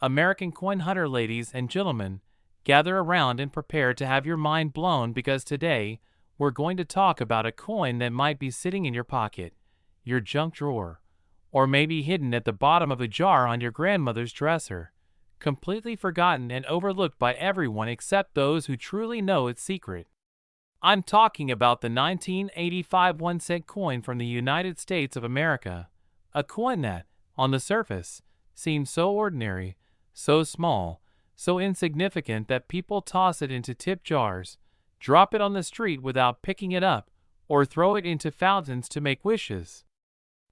American coin hunter ladies and gentlemen, gather around and prepare to have your mind blown because today we're going to talk about a coin that might be sitting in your pocket, your junk drawer, or maybe hidden at the bottom of a jar on your grandmother's dresser, completely forgotten and overlooked by everyone except those who truly know its secret. I'm talking about the 1985 1-cent coin from the United States of America, a coin that, on the surface, seems so ordinary, so small, so insignificant that people toss it into tip jars, drop it on the street without picking it up, or throw it into fountains to make wishes.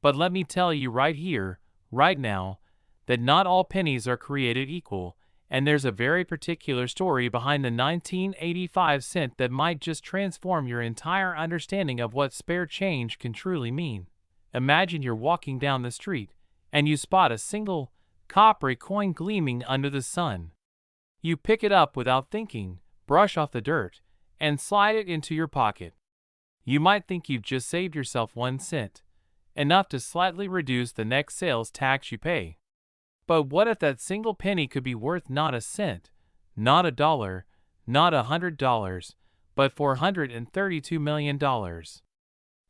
But let me tell you right here, right now, that not all pennies are created equal, and there's a very particular story behind the 1985 cent that might just transform your entire understanding of what spare change can truly mean. Imagine you're walking down the street, and you spot a single, coppery coin gleaming under the sun. You pick it up without thinking, brush off the dirt, and slide it into your pocket. You might think you've just saved yourself 1 cent, enough to slightly reduce the next sales tax you pay. But what if that single penny could be worth not a cent, not a dollar, not $100, but $432 million?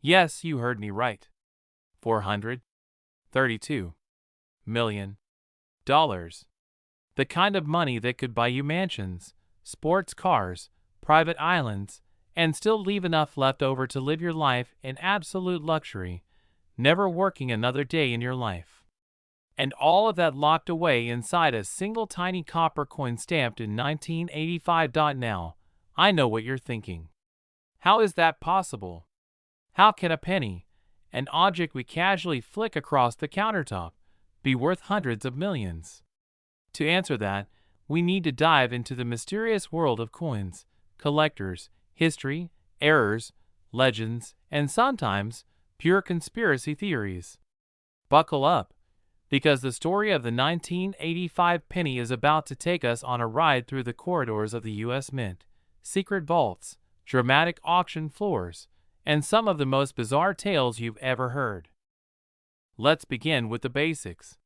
Yes, you heard me right. $432 million. The kind of money that could buy you mansions, sports cars, private islands, and still leave enough left over to live your life in absolute luxury, never working another day in your life. And all of that locked away inside a single tiny copper coin stamped in 1985. Now, I know what you're thinking. How is that possible? How can a penny, an object we casually flick across the countertop, be worth hundreds of millions? To answer that, we need to dive into the mysterious world of coins, collectors, history, errors, legends, and sometimes pure conspiracy theories. Buckle up, because the story of the 1985 penny is about to take us on a ride through the corridors of the U.S. Mint, secret vaults, dramatic auction floors, and some of the most bizarre tales you've ever heard. Let's begin with the basics.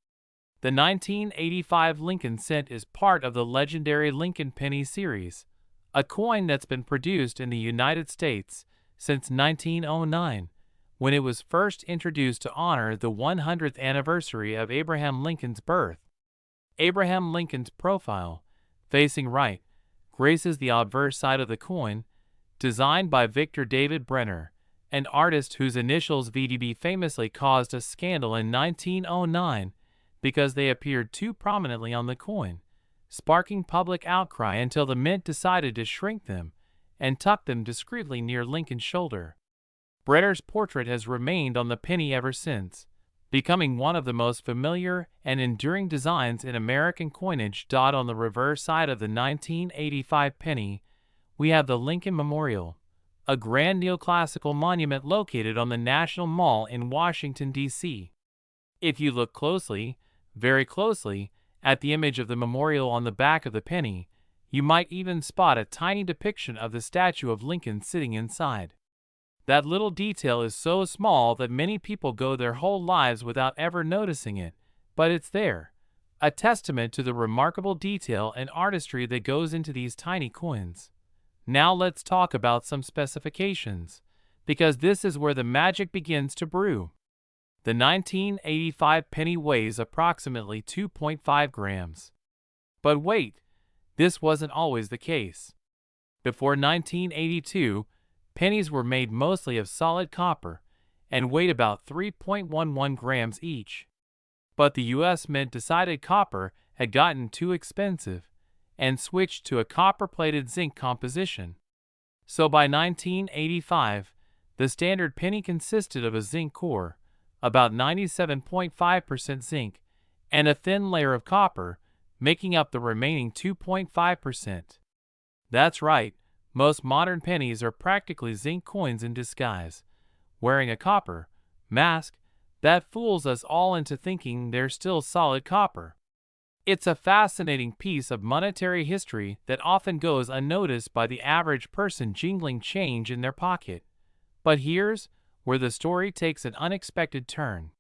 The 1985 Lincoln cent is part of the legendary Lincoln penny series, a coin that's been produced in the United States since 1909, when it was first introduced to honor the 100th anniversary of Abraham Lincoln's birth. Abraham Lincoln's profile, facing right, graces the obverse side of the coin, designed by Victor David Brenner, an artist whose initials VDB famously caused a scandal in 1909 because they appeared too prominently on the coin, sparking public outcry until the mint decided to shrink them and tuck them discreetly near Lincoln's shoulder. Brenner's portrait has remained on the penny ever since, becoming one of the most familiar and enduring designs in American coinage. On the reverse side of the 1985 penny, we have the Lincoln Memorial, a grand neoclassical monument located on the National Mall in Washington, D.C. If you look closely, very closely, at the image of the memorial on the back of the penny, you might even spot a tiny depiction of the statue of Lincoln sitting inside. That little detail is so small that many people go their whole lives without ever noticing it, but it's there, a testament to the remarkable detail and artistry that goes into these tiny coins. Now let's talk about some specifications, because this is where the magic begins to brew. The 1985 penny weighs approximately 2.5 grams. But wait, this wasn't always the case. Before 1982, pennies were made mostly of solid copper and weighed about 3.11 grams each. But the U.S. Mint decided copper had gotten too expensive and switched to a copper-plated zinc composition. So by 1985, the standard penny consisted of a zinc core, about 97.5% zinc, and a thin layer of copper, making up the remaining 2.5%. That's right, most modern pennies are practically zinc coins in disguise, wearing a copper mask that fools us all into thinking they're still solid copper. It's a fascinating piece of monetary history that often goes unnoticed by the average person jingling change in their pocket. But here's where the story takes an unexpected turn.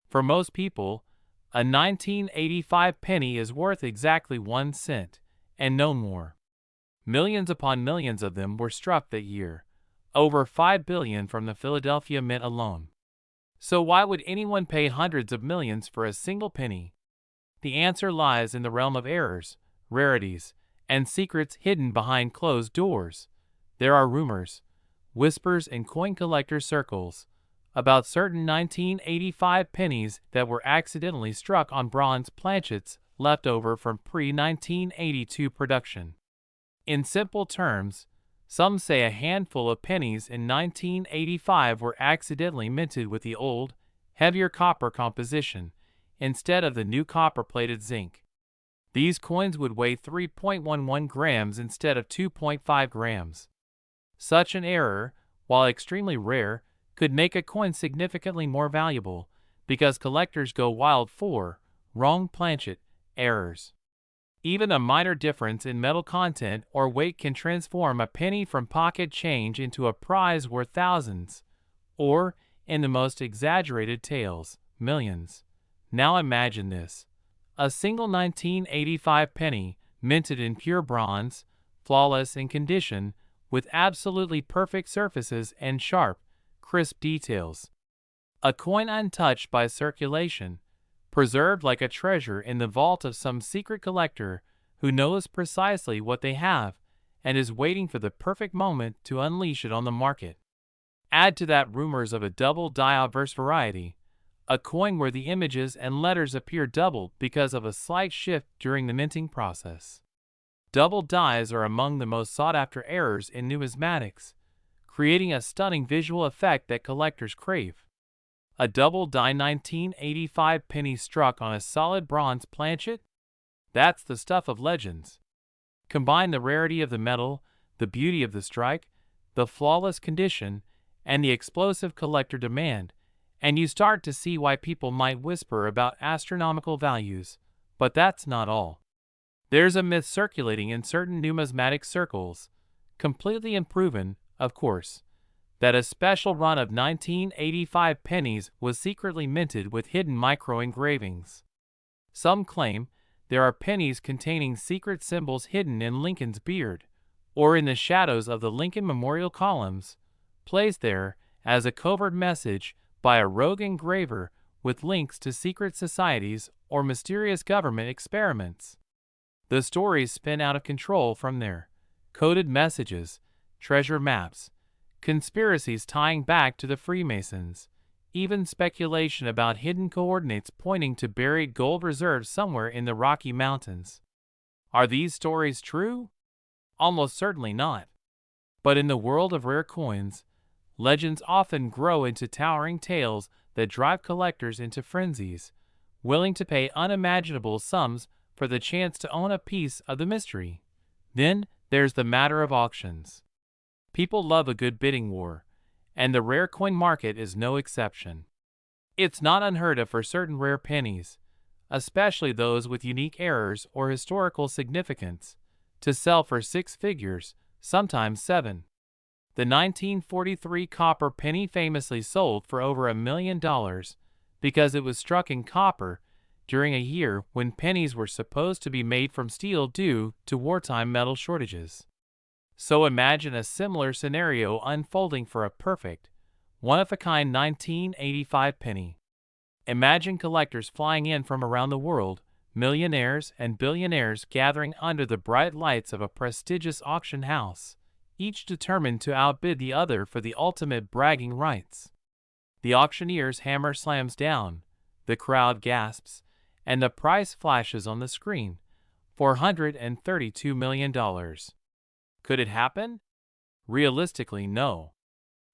For most people, A 1985 penny is worth exactly 1 cent, and no more. Millions upon millions of them were struck that year, over 5 billion from the Philadelphia Mint alone. So why would anyone pay hundreds of millions for a single penny? The answer lies in the realm of errors, rarities, and secrets hidden behind closed doors. There are rumors, whispers in coin collector circles, about certain 1985 pennies that were accidentally struck on bronze planchets left over from pre-1982 production. In simple terms, some say a handful of pennies in 1985 were accidentally minted with the old, heavier copper composition, instead of the new copper-plated zinc. These coins would weigh 3.11 grams instead of 2.5 grams. Such an error, while extremely rare, could make a coin significantly more valuable, because collectors go wild for wrong planchet errors. Even a minor difference in metal content or weight can transform a penny from pocket change into a prize worth thousands, or, in the most exaggerated tales, millions. Now imagine this. A single 1985 penny, minted in pure bronze, flawless in condition, with absolutely perfect surfaces and sharp, crisp details. A coin untouched by circulation, preserved like a treasure in the vault of some secret collector who knows precisely what they have and is waiting for the perfect moment to unleash it on the market. Add to that rumors of a double die obverse variety, a coin where the images and letters appear doubled because of a slight shift during the minting process. Double dies are among the most sought-after errors in numismatics, creating a stunning visual effect that collectors crave. A double die 1985 penny struck on a solid bronze planchet? That's the stuff of legends. Combine the rarity of the metal, the beauty of the strike, the flawless condition, and the explosive collector demand, and you start to see why people might whisper about astronomical values. But that's not all. There's a myth circulating in certain numismatic circles, completely unproven, of course, that a special run of 1985 pennies was secretly minted with hidden micro-engravings. Some claim there are pennies containing secret symbols hidden in Lincoln's beard, or in the shadows of the Lincoln Memorial columns, placed there as a covert message by a rogue engraver with links to secret societies or mysterious government experiments. The stories spin out of control from there. Coded messages, treasure maps, conspiracies tying back to the Freemasons, even speculation about hidden coordinates pointing to buried gold reserves somewhere in the Rocky Mountains. Are these stories true? Almost certainly not. But in the world of rare coins, legends often grow into towering tales that drive collectors into frenzies, willing to pay unimaginable sums for the chance to own a piece of the mystery. Then there's the matter of auctions. People love a good bidding war, and the rare coin market is no exception. It's not unheard of for certain rare pennies, especially those with unique errors or historical significance, to sell for 6 figures, sometimes 7. The 1943 copper penny famously sold for over $1 million because it was struck in copper during a year when pennies were supposed to be made from steel due to wartime metal shortages. So imagine a similar scenario unfolding for a perfect, one-of-a-kind 1985 penny. Imagine collectors flying in from around the world, millionaires and billionaires gathering under the bright lights of a prestigious auction house, each determined to outbid the other for the ultimate bragging rights. The auctioneer's hammer slams down, the crowd gasps, and the price flashes on the screen, $432 million. Could it happen? Realistically, no.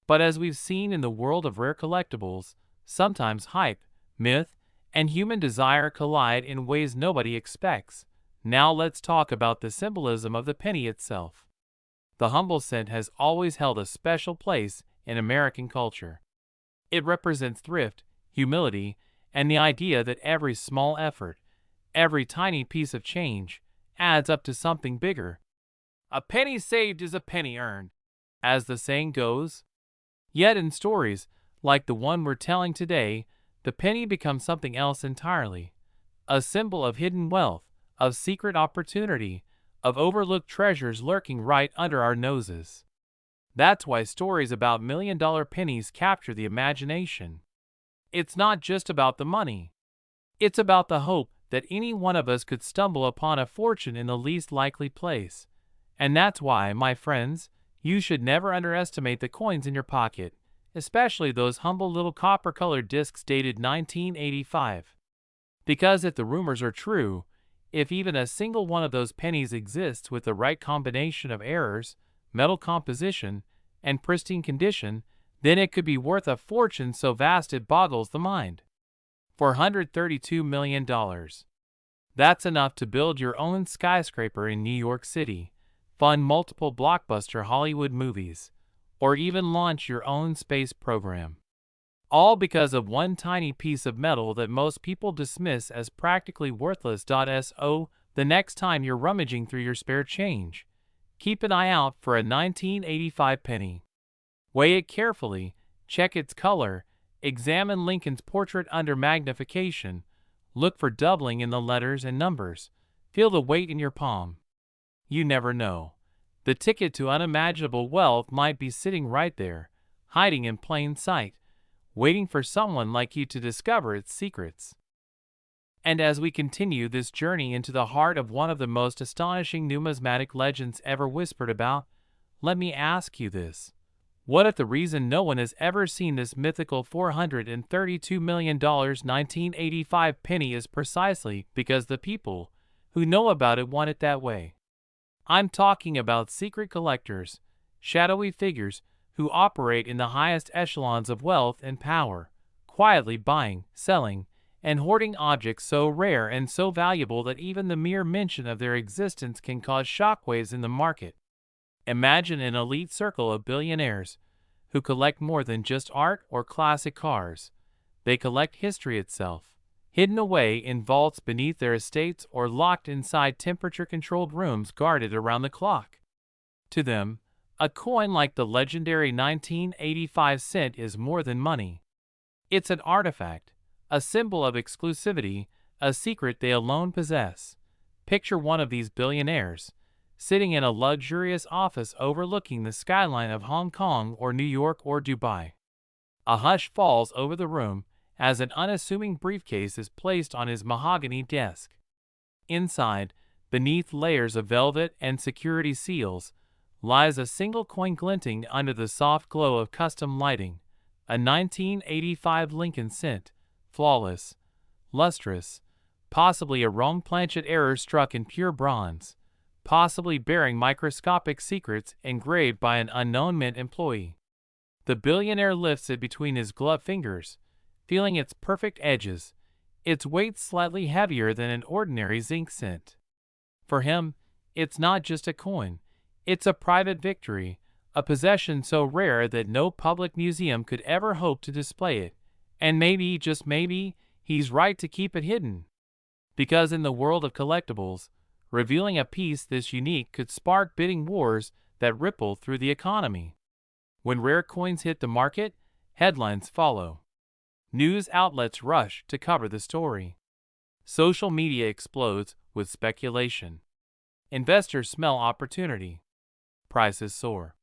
But as we've seen in the world of rare collectibles, sometimes hype, myth, and human desire collide in ways nobody expects. Now let's talk about the symbolism of the penny itself. The humble cent has always held a special place in American culture. It represents thrift, humility, and the idea that every small effort, every tiny piece of change, adds up to something bigger. A penny saved is a penny earned, as the saying goes. Yet in stories, like the one we're telling today, the penny becomes something else entirely. a symbol of hidden wealth, of secret opportunity, of overlooked treasures lurking right under our noses. That's why stories about million-dollar pennies capture the imagination. It's not just about the money. It's about the hope that any one of us could stumble upon a fortune in the least likely place. And that's why, my friends, you should never underestimate the coins in your pocket, especially those humble little copper-colored discs dated 1985. Because if the rumors are true, if even a single one of those pennies exists with the right combination of errors, metal composition, and pristine condition, then it could be worth a fortune so vast it boggles the mind. $432 million. That's enough to build your own skyscraper in New York City, fund multiple blockbuster Hollywood movies, or even launch your own space program. All because of one tiny piece of metal that most people dismiss as practically worthless. So, the next time you're rummaging through your spare change, keep an eye out for a 1985 penny. Weigh it carefully, check its color, examine Lincoln's portrait under magnification, look for doubling in the letters and numbers, feel the weight in your palm. You never know. The ticket to unimaginable wealth might be sitting right there, hiding in plain sight, waiting for someone like you to discover its secrets. And as we continue this journey into the heart of one of the most astonishing numismatic legends ever whispered about, let me ask you this. What if the reason no one has ever seen this mythical $432 million 1985 penny is precisely because the people who know about it want it that way? I'm talking about secret collectors, shadowy figures who operate in the highest echelons of wealth and power, quietly buying, selling, and hoarding objects so rare and so valuable that even the mere mention of their existence can cause shockwaves in the market. Imagine an elite circle of billionaires who collect more than just art or classic cars. They collect history itself, hidden away in vaults beneath their estates or locked inside temperature-controlled rooms guarded around the clock. To them, a coin like the legendary 1985 cent is more than money. It's an artifact, a symbol of exclusivity, a secret they alone possess. Picture one of these billionaires, sitting in a luxurious office overlooking the skyline of Hong Kong or New York or Dubai. A hush falls over the room as an unassuming briefcase is placed on his mahogany desk. Inside, beneath layers of velvet and security seals, lies a single coin glinting under the soft glow of custom lighting, a 1985 Lincoln cent, flawless, lustrous, possibly a wrong planchet error struck in pure bronze, possibly bearing microscopic secrets engraved by an unknown mint employee. The billionaire lifts it between his gloved fingers, feeling its perfect edges, its weight slightly heavier than an ordinary zinc cent. For him, it's not just a coin, it's a private victory, a possession so rare that no public museum could ever hope to display it, and maybe, just maybe, he's right to keep it hidden. Because in the world of collectibles, revealing a piece this unique could spark bidding wars that ripple through the economy. When rare coins hit the market, headlines follow. News outlets rush to cover the story. Social media explodes with speculation. Investors smell opportunity. Prices soar.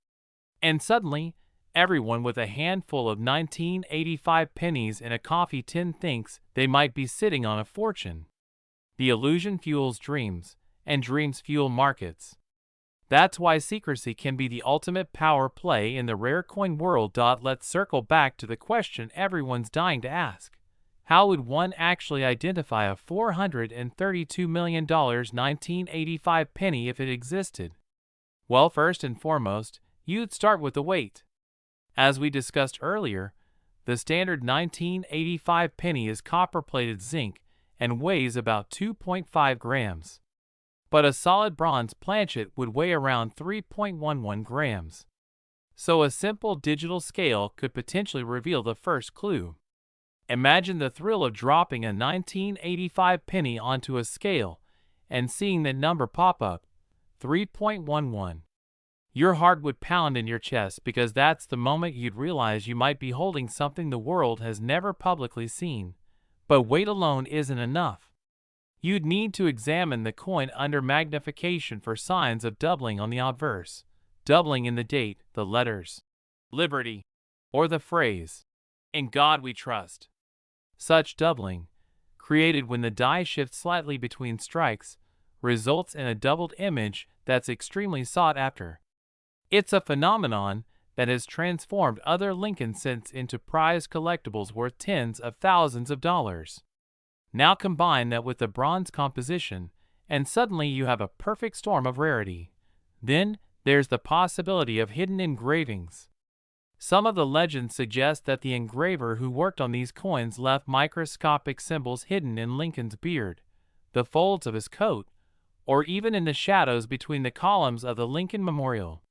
And suddenly, everyone with a handful of 1985 pennies in a coffee tin thinks they might be sitting on a fortune. The illusion fuels dreams, and dreams fuel markets. That's why secrecy can be the ultimate power play in the rare coin world. Let's circle back to the question everyone's dying to ask. How would one actually identify a $432 million 1985 penny if it existed? Well, first and foremost, you'd start with the weight. As we discussed earlier, the standard 1985 penny is copper-plated zinc and weighs about 2.5 grams. But a solid bronze planchet would weigh around 3.11 grams. So a simple digital scale could potentially reveal the first clue. Imagine the thrill of dropping a 1985 penny onto a scale and seeing that number pop up, 3.11. Your heart would pound in your chest because that's the moment you'd realize you might be holding something the world has never publicly seen. But weight alone isn't enough. You'd need to examine the coin under magnification for signs of doubling on the obverse, doubling in the date, the letters, liberty, or the phrase, "In God we trust." Such doubling, created when the die shifts slightly between strikes, results in a doubled image that's extremely sought after. It's a phenomenon that has transformed other Lincoln cents into prized collectibles worth tens of thousands of dollars. Now combine that with the bronze composition, and suddenly you have a perfect storm of rarity. Then there's the possibility of hidden engravings. Some of the legends suggest that the engraver who worked on these coins left microscopic symbols hidden in Lincoln's beard, the folds of his coat, or even in the shadows between the columns of the Lincoln Memorial.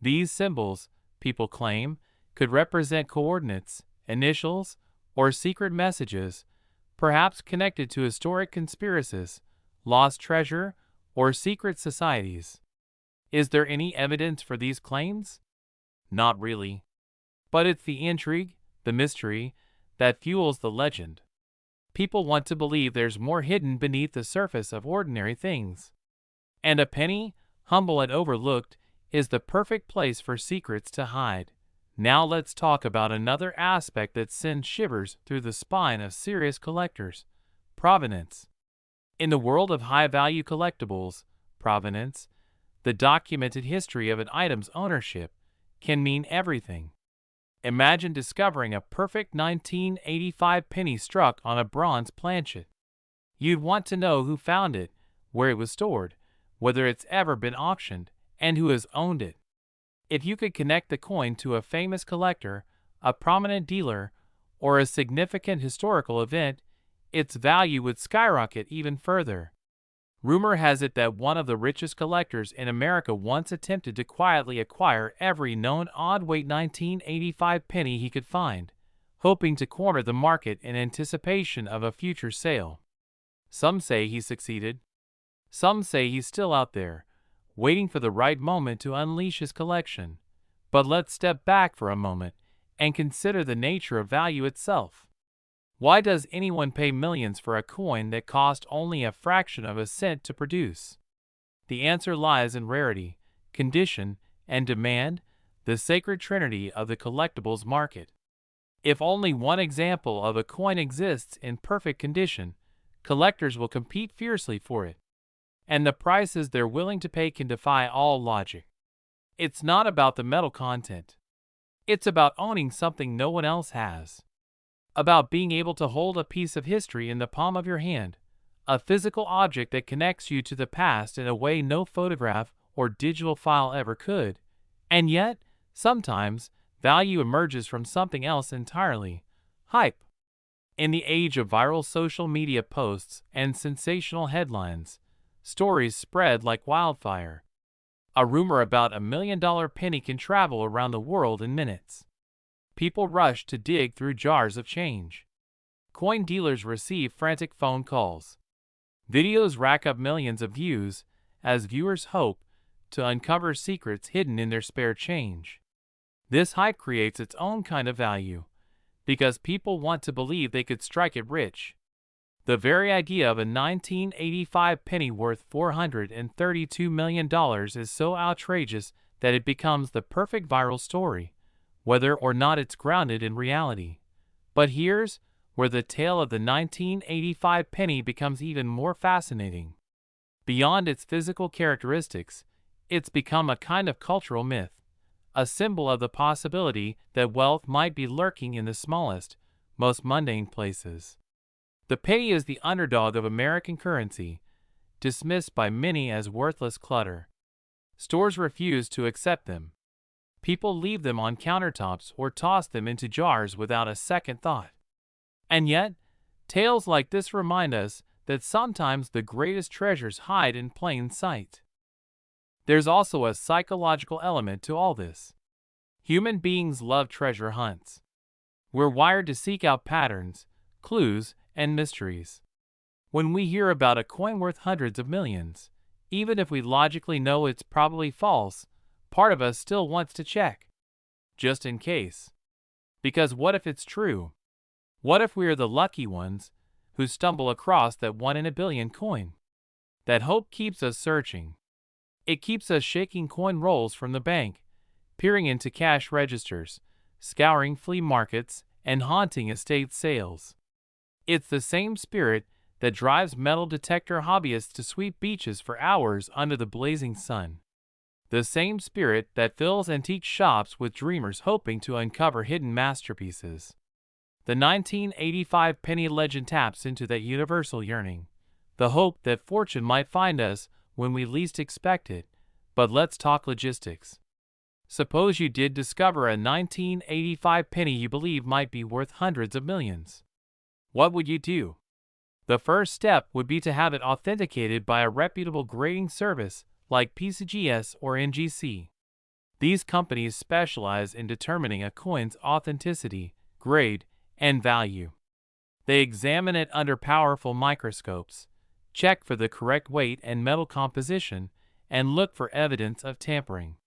These symbols, people claim, could represent coordinates, initials, or secret messages, perhaps connected to historic conspiracies, lost treasure, or secret societies. Is there any evidence for these claims? Not really. But it's the intrigue, the mystery, that fuels the legend. People want to believe there's more hidden beneath the surface of ordinary things. And a penny, humble and overlooked, is the perfect place for secrets to hide. Now let's talk about another aspect that sends shivers through the spine of serious collectors: provenance. In the world of high-value collectibles, provenance, the documented history of an item's ownership, can mean everything. Imagine discovering a perfect 1985 penny struck on a bronze planchet. You'd want to know who found it, where it was stored, whether it's ever been auctioned, and who has owned it. If you could connect the coin to a famous collector, a prominent dealer, or a significant historical event, its value would skyrocket even further. Rumor has it that one of the richest collectors in America once attempted to quietly acquire every known odd-weight 1985 penny he could find, hoping to corner the market in anticipation of a future sale. Some say he succeeded. Some say he's still out there, waiting for the right moment to unleash his collection. But let's step back for a moment and consider the nature of value itself. Why does anyone pay millions for a coin that cost only a fraction of a cent to produce? The answer lies in rarity, condition, and demand, the sacred trinity of the collectibles market. If only one example of a coin exists in perfect condition, collectors will compete fiercely for it, and the prices they're willing to pay can defy all logic. It's not about the metal content. It's about owning something no one else has. About being able to hold a piece of history in the palm of your hand, a physical object that connects you to the past in a way no photograph or digital file ever could. And yet, sometimes, value emerges from something else entirely: hype. In the age of viral social media posts and sensational headlines, stories spread like wildfire. A rumor about $1 million penny can travel around the world in minutes. People rush to dig through jars of change. Coin dealers receive frantic phone calls. Videos rack up millions of views as viewers hope to uncover secrets hidden in their spare change. This hype creates its own kind of value, because people want to believe they could strike it rich. The very idea of a 1985 penny worth $432 million is so outrageous that it becomes the perfect viral story, whether or not it's grounded in reality. But here's where the tale of the 1985 penny becomes even more fascinating. Beyond its physical characteristics, it's become a kind of cultural myth, a symbol of the possibility that wealth might be lurking in the smallest, most mundane places. The penny is the underdog of American currency, dismissed by many as worthless clutter. Stores refuse to accept them. People leave them on countertops or toss them into jars without a second thought. And yet, tales like this remind us that sometimes the greatest treasures hide in plain sight. There's also a psychological element to all this. Human beings love treasure hunts. We're wired to seek out patterns, clues, and mysteries. When we hear about a coin worth hundreds of millions, even if we logically know it's probably false, part of us still wants to check, just in case. Because what if it's true? What if we are the lucky ones, who stumble across that 1 in a billion coin. That hope keeps us searching. It keeps us shaking coin rolls from the bank, peering into cash registers, scouring flea markets, and haunting estate sales. It's the same spirit that drives metal detector hobbyists to sweep beaches for hours under the blazing sun. The same spirit that fills antique shops with dreamers hoping to uncover hidden masterpieces. The 1985 penny legend taps into that universal yearning, the hope that fortune might find us when we least expect it. But let's talk logistics. Suppose you did discover a 1985 penny you believe might be worth hundreds of millions. What would you do? The first step would be to have it authenticated by a reputable grading service like PCGS or NGC. These companies specialize in determining a coin's authenticity, grade, and value. They examine it under powerful microscopes, check for the correct weight and metal composition, and look for evidence of tampering.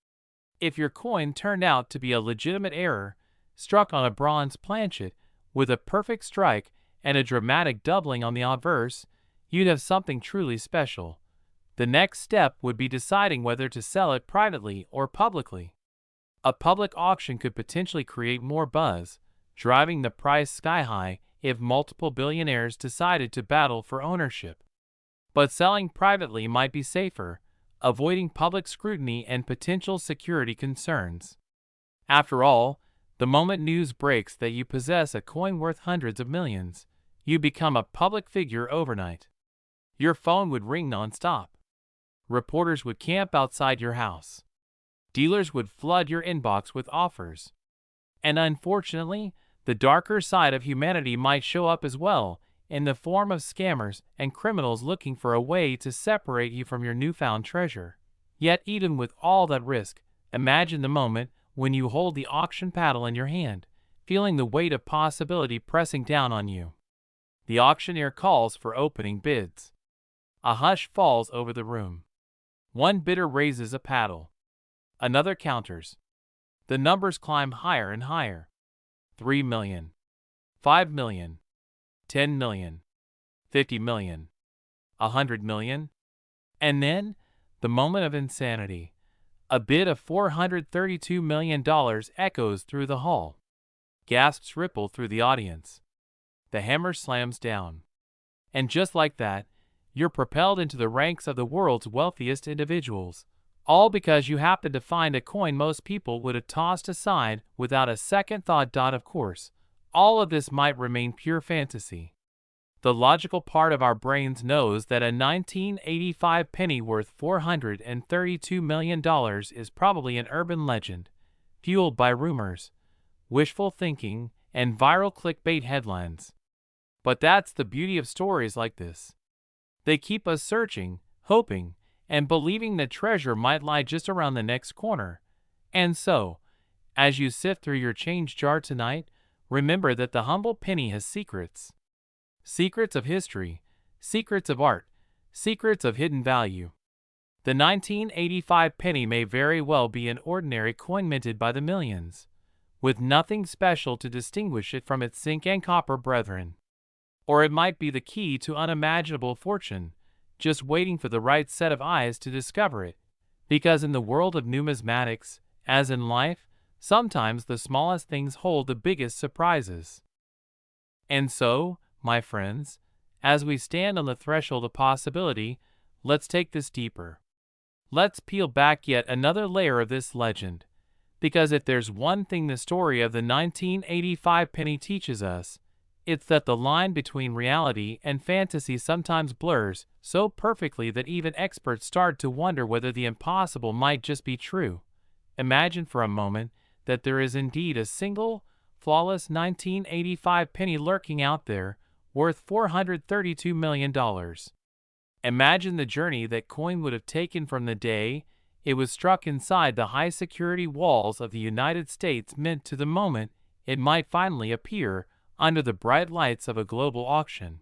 If your coin turned out to be a legitimate error, struck on a bronze planchet with a perfect strike and a dramatic doubling on the obverse, you'd have something truly special. The next step would be deciding whether to sell it privately or publicly. A public auction could potentially create more buzz, driving the price sky high if multiple billionaires decided to battle for ownership. But selling privately might be safer, avoiding public scrutiny and potential security concerns. After all, the moment news breaks that you possess a coin worth hundreds of millions, you become a public figure overnight. Your phone would ring nonstop. Reporters would camp outside your house. Dealers would flood your inbox with offers. And unfortunately, the darker side of humanity might show up as well, in the form of scammers and criminals looking for a way to separate you from your newfound treasure. Yet even with all that risk, imagine the moment when you hold the auction paddle in your hand, feeling the weight of possibility pressing down on you. The auctioneer calls for opening bids. A hush falls over the room. One bidder raises a paddle. Another counters. The numbers climb higher and higher. 3 million. 5 million. 10 million. 50 million. 100 million. And then, the moment of insanity. A bid of $432 million echoes through the hall. Gasps ripple through the audience. The hammer slams down. And just like that, you're propelled into the ranks of the world's wealthiest individuals, all because you happen to find a coin most people would have tossed aside without a second thought. Of course, all of this might remain pure fantasy. The logical part of our brains knows that a 1985 penny worth $432 million is probably an urban legend, fueled by rumors, wishful thinking, and viral clickbait headlines. But that's the beauty of stories like this. They keep us searching, hoping, and believing that treasure might lie just around the next corner. And so, as you sift through your change jar tonight, remember that the humble penny has secrets. Secrets of history, secrets of art, secrets of hidden value. The 1985 penny may very well be an ordinary coin minted by the millions, with nothing special to distinguish it from its zinc and copper brethren. Or it might be the key to unimaginable fortune, just waiting for the right set of eyes to discover it. Because in the world of numismatics, as in life, sometimes the smallest things hold the biggest surprises. And so, my friends, as we stand on the threshold of possibility, let's take this deeper. Let's peel back yet another layer of this legend. Because if there's one thing the story of the 1985 penny teaches us, it's that the line between reality and fantasy sometimes blurs so perfectly that even experts start to wonder whether the impossible might just be true. Imagine for a moment that there is indeed a single, flawless 1985 penny lurking out there, worth $432 million. Imagine the journey that coin would have taken from the day it was struck inside the high-security walls of the United States Mint to the moment it might finally appear under the bright lights of a global auction.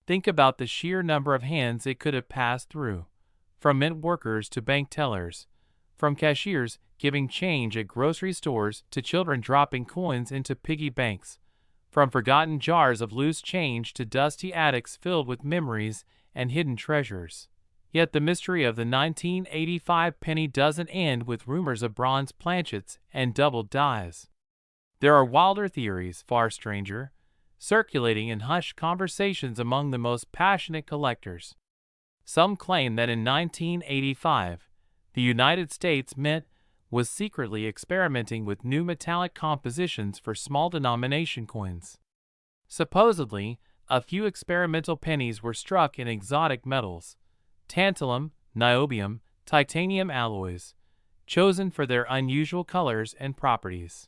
Think about the sheer number of hands it could have passed through, from mint workers to bank tellers, from cashiers giving change at grocery stores to children dropping coins into piggy banks, from forgotten jars of loose change to dusty attics filled with memories and hidden treasures. Yet the mystery of the 1985 penny doesn't end with rumors of bronze planchets and doubled dies. There are wilder theories, far stranger, circulating in hushed conversations among the most passionate collectors. Some claim that in 1985, the United States Mint was secretly experimenting with new metallic compositions for small denomination coins. Supposedly, a few experimental pennies were struck in exotic metals, tantalum, niobium, titanium alloys, chosen for their unusual colors and properties.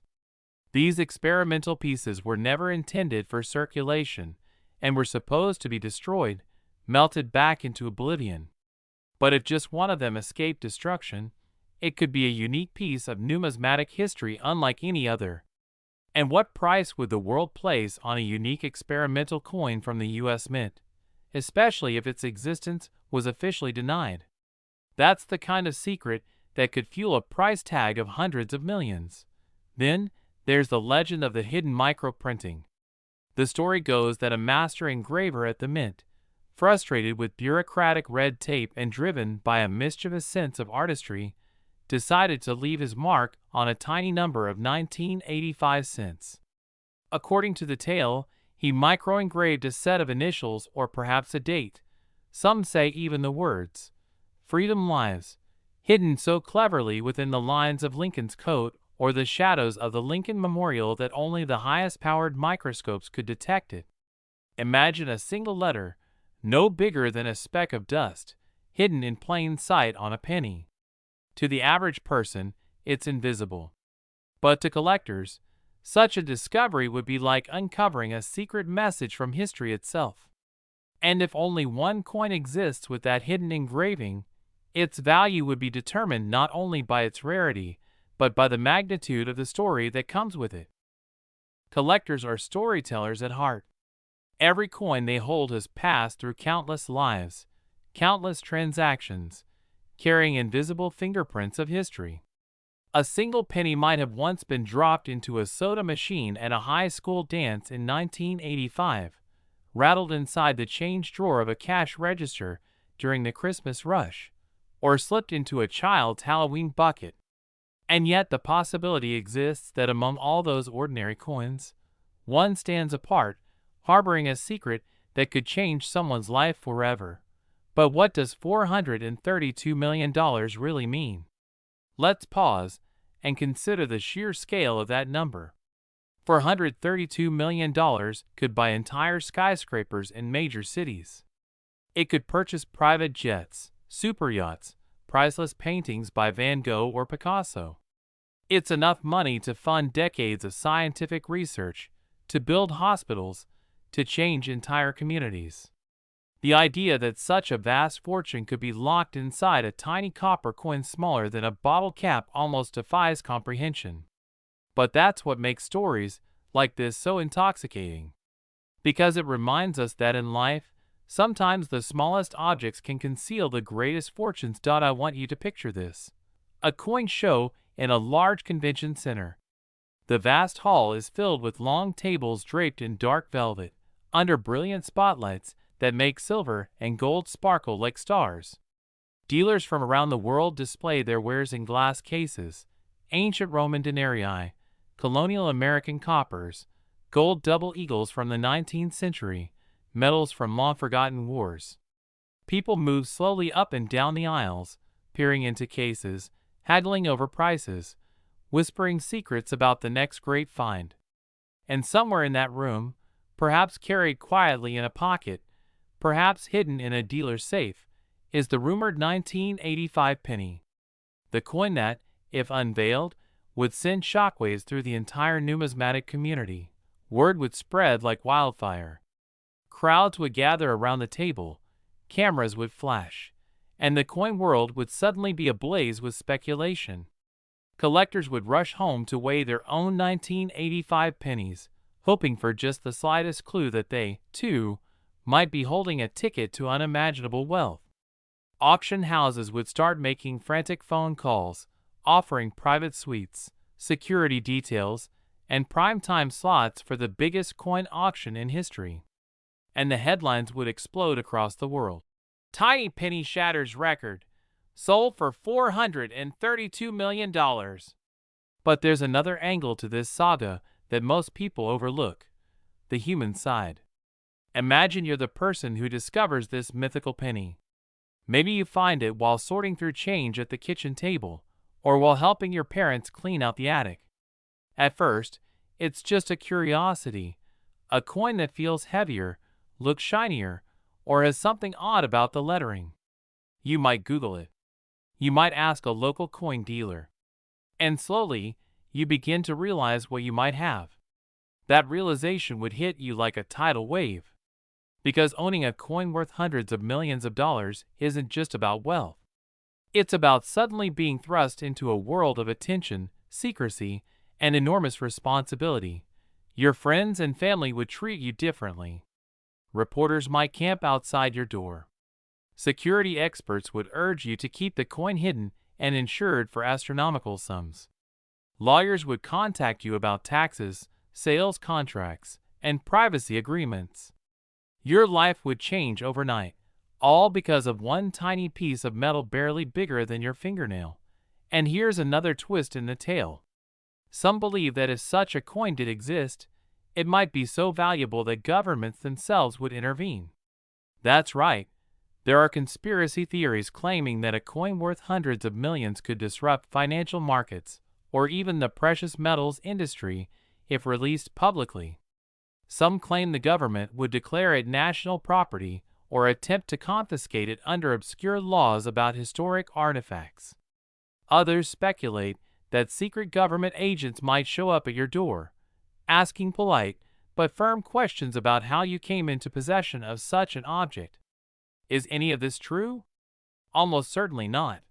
These experimental pieces were never intended for circulation and were supposed to be destroyed, melted back into oblivion. But if just one of them escaped destruction, it could be a unique piece of numismatic history unlike any other. And what price would the world place on a unique experimental coin from the U.S. Mint, especially if its existence was officially denied? That's the kind of secret that could fuel a price tag of hundreds of millions. Then, there's the legend of the hidden microprinting. The story goes that a master engraver at the Mint, frustrated with bureaucratic red tape and driven by a mischievous sense of artistry, decided to leave his mark on a tiny number of 1985 cents. According to the tale, he micro-engraved a set of initials or perhaps a date, some say even the words, "Freedom Lives," hidden so cleverly within the lines of Lincoln's coat or the shadows of the Lincoln Memorial that only the highest-powered microscopes could detect it. Imagine a single letter, no bigger than a speck of dust, hidden in plain sight on a penny. To the average person, it's invisible. But to collectors, such a discovery would be like uncovering a secret message from history itself. And if only one coin exists with that hidden engraving, its value would be determined not only by its rarity, but by the magnitude of the story that comes with it. Collectors are storytellers at heart. Every coin they hold has passed through countless lives, countless transactions, carrying invisible fingerprints of history. A single penny might have once been dropped into a soda machine at a high school dance in 1985, rattled inside the change drawer of a cash register during the Christmas rush, or slipped into a child's Halloween bucket. And yet the possibility exists that among all those ordinary coins, one stands apart, harboring a secret that could change someone's life forever. But what does $432 million really mean? Let's pause and consider the sheer scale of that number. $432 million could buy entire skyscrapers in major cities. It could purchase private jets, superyachts, priceless paintings by Van Gogh or Picasso. It's enough money to fund decades of scientific research, to build hospitals, to change entire communities. The idea that such a vast fortune could be locked inside a tiny copper coin smaller than a bottle cap almost defies comprehension. But that's what makes stories like this so intoxicating. Because it reminds us that in life, sometimes the smallest objects can conceal the greatest fortunes. I want you to picture this. A coin show in a large convention center. The vast hall is filled with long tables draped in dark velvet, under brilliant spotlights that make silver and gold sparkle like stars. Dealers from around the world display their wares in glass cases, ancient Roman denarii, colonial American coppers, gold double eagles from the 19th century, medals from long-forgotten wars. People move slowly up and down the aisles, peering into cases, haggling over prices, whispering secrets about the next great find. And somewhere in that room, perhaps carried quietly in a pocket, perhaps hidden in a dealer's safe, is the rumored 1985 penny. The coin that, if unveiled, would send shockwaves through the entire numismatic community. Word would spread like wildfire. Crowds would gather around the table, cameras would flash, and the coin world would suddenly be ablaze with speculation. Collectors would rush home to weigh their own 1985 pennies, hoping for just the slightest clue that they, too, might be holding a ticket to unimaginable wealth. Auction houses would start making frantic phone calls, offering private suites, security details, and primetime slots for the biggest coin auction in history. And the headlines would explode across the world. Tiny penny shatters record. Sold for $432 million. But there's another angle to this saga that most people overlook: the human side. Imagine you're the person who discovers this mythical penny. Maybe you find it while sorting through change at the kitchen table, or while helping your parents clean out the attic. At first, it's just a curiosity, a coin that feels heavier, looks shinier, or has something odd about the lettering. You might Google it. You might ask a local coin dealer. And slowly, you begin to realize what you might have. That realization would hit you like a tidal wave. Because owning a coin worth hundreds of millions of dollars isn't just about wealth. It's about suddenly being thrust into a world of attention, secrecy, and enormous responsibility. Your friends and family would treat you differently. Reporters might camp outside your door. Security experts would urge you to keep the coin hidden and insured for astronomical sums. Lawyers would contact you about taxes, sales contracts, and privacy agreements. Your life would change overnight, all because of one tiny piece of metal barely bigger than your fingernail. And here's another twist in the tale. Some believe that if such a coin did exist, it might be so valuable that governments themselves would intervene. That's right. There are conspiracy theories claiming that a coin worth hundreds of millions could disrupt financial markets or even the precious metals industry if released publicly. Some claim the government would declare it national property or attempt to confiscate it under obscure laws about historic artifacts. Others speculate that secret government agents might show up at your door, asking polite but firm questions about how you came into possession of such an object. Is any of this true? Almost certainly not.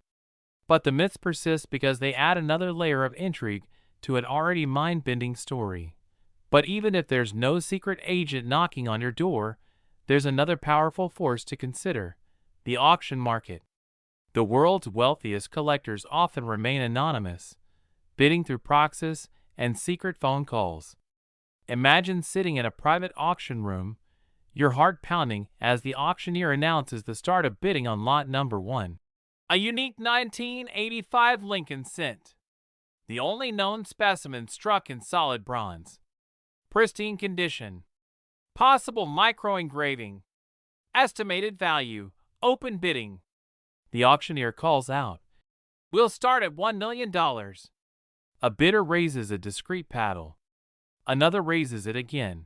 But the myths persist because they add another layer of intrigue to an already mind-bending story. But even if there's no secret agent knocking on your door, there's another powerful force to consider: the auction market. The world's wealthiest collectors often remain anonymous, bidding through proxies and secret phone calls. Imagine sitting in a private auction room, your heart pounding as the auctioneer announces the start of bidding on lot number 1. A unique 1985 Lincoln cent. The only known specimen struck in solid bronze. Pristine condition. Possible micro-engraving. Estimated value. Open bidding. The auctioneer calls out, "We'll start at $1 million. A bidder raises a discreet paddle. Another raises it again.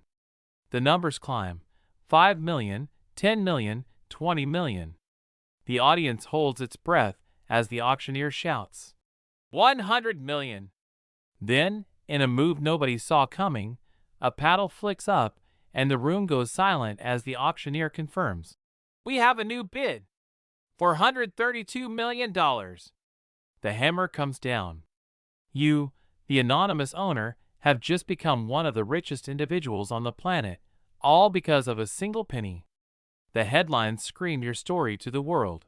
The numbers climb. 5 million, 10 million, 20 million. The audience holds its breath as the auctioneer shouts, 100 million. Then, in a move nobody saw coming, a paddle flicks up and the room goes silent as the auctioneer confirms, "We have a new bid. $432 million. The hammer comes down. You, the anonymous owner, have just become one of the richest individuals on the planet, all because of a single penny. The headlines scream your story to the world.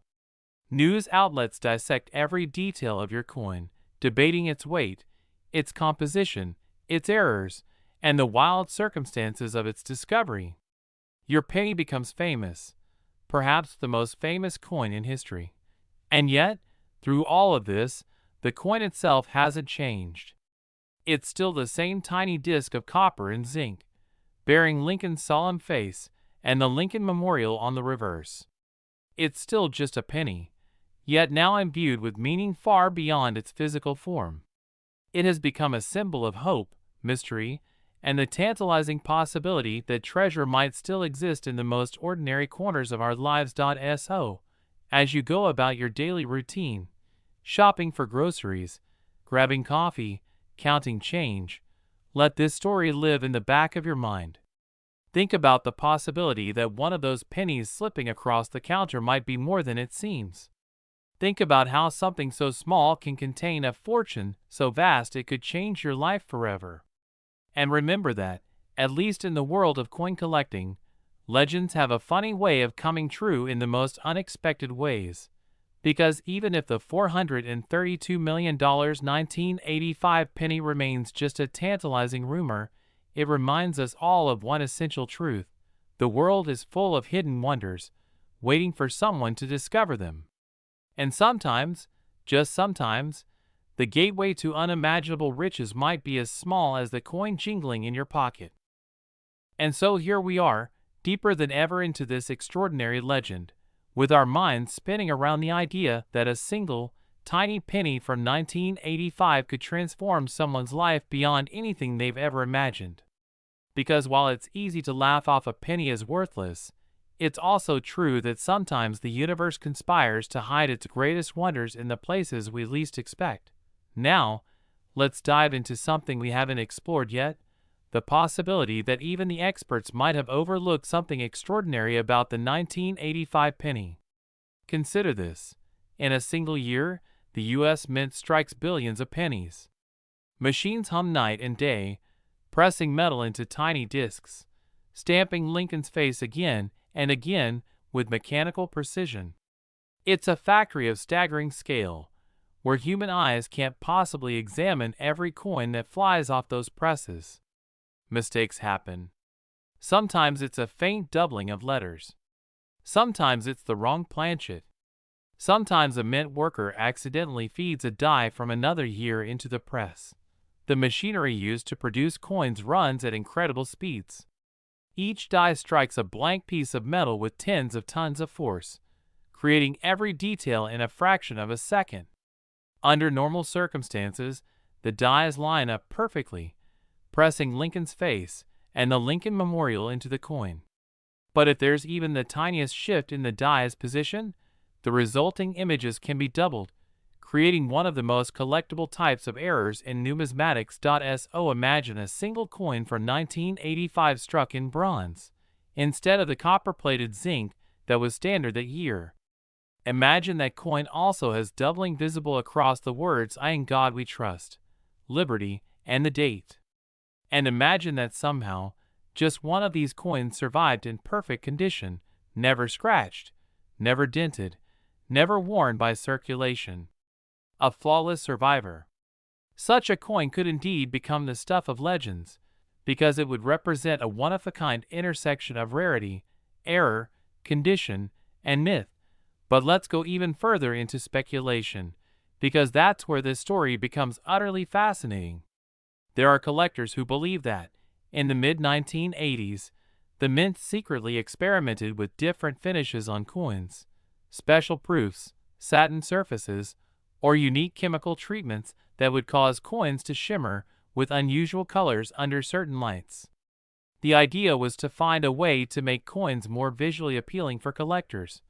News outlets dissect every detail of your coin, debating its weight, its composition, its errors, and the wild circumstances of its discovery. Your penny becomes famous, perhaps the most famous coin in history. And yet, through all of this, the coin itself hasn't changed. It's still the same tiny disc of copper and zinc, bearing Lincoln's solemn face and the Lincoln Memorial on the reverse. It's still just a penny, yet now imbued with meaning far beyond its physical form. It has become a symbol of hope, mystery, and the tantalizing possibility that treasure might still exist in the most ordinary corners of our lives. So, as you go about your daily routine, shopping for groceries, grabbing coffee, counting change, let this story live in the back of your mind. Think about the possibility that one of those pennies slipping across the counter might be more than it seems. Think about how something so small can contain a fortune so vast it could change your life forever. And remember that, at least in the world of coin collecting, legends have a funny way of coming true in the most unexpected ways. Because even if the $432 million 1985 penny remains just a tantalizing rumor, it reminds us all of one essential truth: the world is full of hidden wonders, waiting for someone to discover them. And sometimes, just sometimes, the gateway to unimaginable riches might be as small as the coin jingling in your pocket. And so here we are, deeper than ever into this extraordinary legend, with our minds spinning around the idea that a single, tiny penny from 1985 could transform someone's life beyond anything they've ever imagined. Because while it's easy to laugh off a penny as worthless, it's also true that sometimes the universe conspires to hide its greatest wonders in the places we least expect. Now, let's dive into something we haven't explored yet: the possibility that even the experts might have overlooked something extraordinary about the 1985 penny. Consider this. In a single year, the U.S. Mint strikes billions of pennies. Machines hum night and day, pressing metal into tiny discs, stamping Lincoln's face again and again with mechanical precision. It's a factory of staggering scale, where human eyes can't possibly examine every coin that flies off those presses. Mistakes happen. Sometimes it's a faint doubling of letters. Sometimes it's the wrong planchet. Sometimes a mint worker accidentally feeds a die from another year into the press. The machinery used to produce coins runs at incredible speeds. Each die strikes a blank piece of metal with tens of tons of force, creating every detail in a fraction of a second. Under normal circumstances, the dies line up perfectly, pressing Lincoln's face and the Lincoln Memorial into the coin. But if there's even the tiniest shift in the die's position, the resulting images can be doubled, creating one of the most collectible types of errors in numismatics. So imagine a single coin from 1985 struck in bronze, instead of the copper-plated zinc that was standard that year. Imagine that coin also has doubling visible across the words "I in God we trust," "Liberty," and the date. And imagine that somehow, just one of these coins survived in perfect condition, never scratched, never dented, never worn by circulation. A flawless survivor. Such a coin could indeed become the stuff of legends, because it would represent a one-of-a-kind intersection of rarity, error, condition, and myth. But let's go even further into speculation, because that's where this story becomes utterly fascinating. There are collectors who believe that, in the mid-1980s, the mint secretly experimented with different finishes on coins, special proofs, satin surfaces, or unique chemical treatments that would cause coins to shimmer with unusual colors under certain lights. The idea was to find a way to make coins more visually appealing for collectors,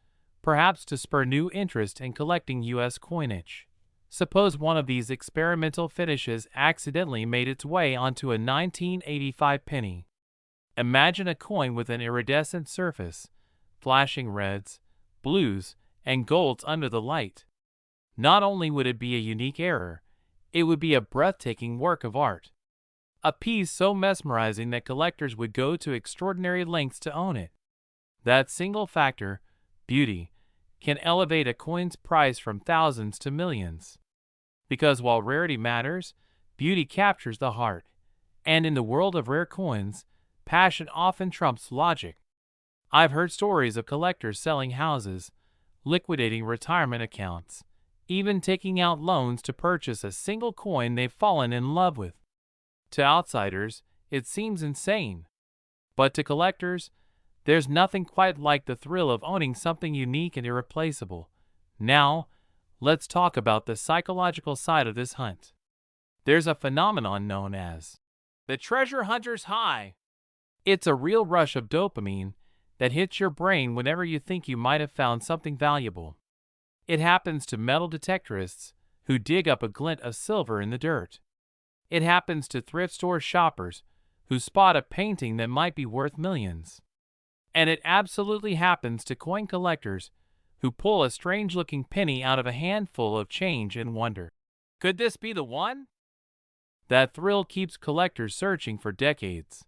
perhaps to spur new interest in collecting U.S. coinage. Suppose one of these experimental finishes accidentally made its way onto a 1985 penny. Imagine a coin with an iridescent surface, flashing reds, blues, and golds under the light. Not only would it be a unique error, it would be a breathtaking work of art. A piece so mesmerizing that collectors would go to extraordinary lengths to own it. That single factor, beauty, can elevate a coin's price from thousands to millions. Because while rarity matters, beauty captures the heart. And in the world of rare coins, passion often trumps logic. I've heard stories of collectors selling houses, liquidating retirement accounts, even taking out loans to purchase a single coin they've fallen in love with. To outsiders, it seems insane. But to collectors, there's nothing quite like the thrill of owning something unique and irreplaceable. Now, let's talk about the psychological side of this hunt. There's a phenomenon known as the treasure hunter's high. It's a real rush of dopamine that hits your brain whenever you think you might have found something valuable. It happens to metal detectorists who dig up a glint of silver in the dirt. It happens to thrift store shoppers who spot a painting that might be worth millions. And it absolutely happens to coin collectors who pull a strange-looking penny out of a handful of change and wonder, could this be the one? That thrill keeps collectors searching for decades.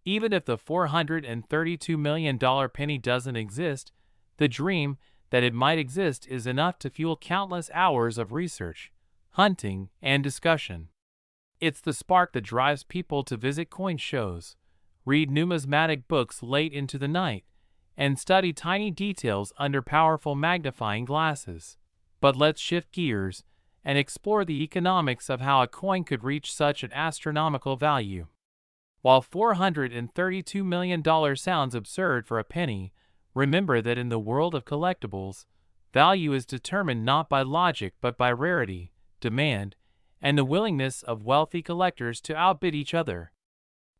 Even if the $432 million penny doesn't exist, the dream, that it might exist is enough to fuel countless hours of research, hunting, and discussion. It's the spark that drives people to visit coin shows, read numismatic books late into the night, and study tiny details under powerful magnifying glasses. But let's shift gears and explore the economics of how a coin could reach such an astronomical value. While $432 million sounds absurd for a penny, remember that in the world of collectibles, value is determined not by logic but by rarity, demand, and the willingness of wealthy collectors to outbid each other.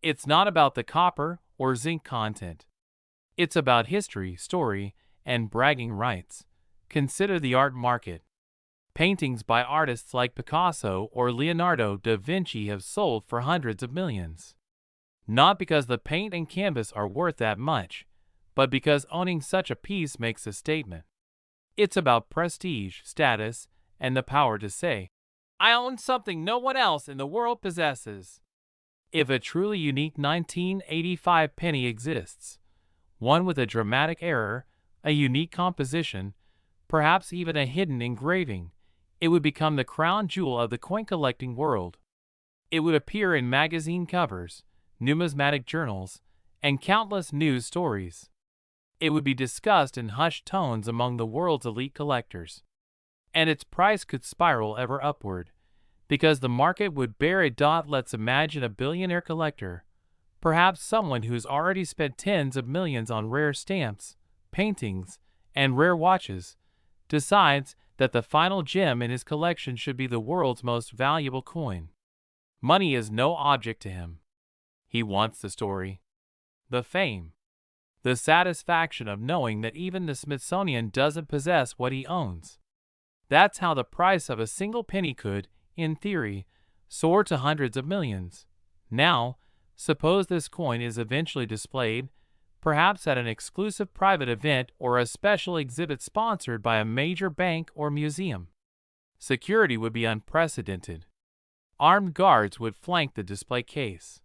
It's not about the copper or zinc content. It's about history, story, and bragging rights. Consider the art market. Paintings by artists like Picasso or Leonardo da Vinci have sold for hundreds of millions. Not because the paint and canvas are worth that much, but because owning such a piece makes a statement. It's about prestige, status, and the power to say, "I own something no one else in the world possesses." If a truly unique 1985 penny exists, one with a dramatic error, a unique composition, perhaps even a hidden engraving, it would become the crown jewel of the coin collecting world. It would appear in magazine covers, numismatic journals, and countless news stories. It would be discussed in hushed tones among the world's elite collectors. And its price could spiral ever upward, because the market would bear it. Let's imagine a billionaire collector, perhaps someone who's already spent tens of millions on rare stamps, paintings, and rare watches, decides that the final gem in his collection should be the world's most valuable coin. Money is no object to him. He wants the story, the fame, the satisfaction of knowing that even the Smithsonian doesn't possess what he owns. That's how the price of a single penny could, in theory, soar to hundreds of millions. Now, suppose this coin is eventually displayed, perhaps at an exclusive private event or a special exhibit sponsored by a major bank or museum. Security would be unprecedented. Armed guards would flank the display case.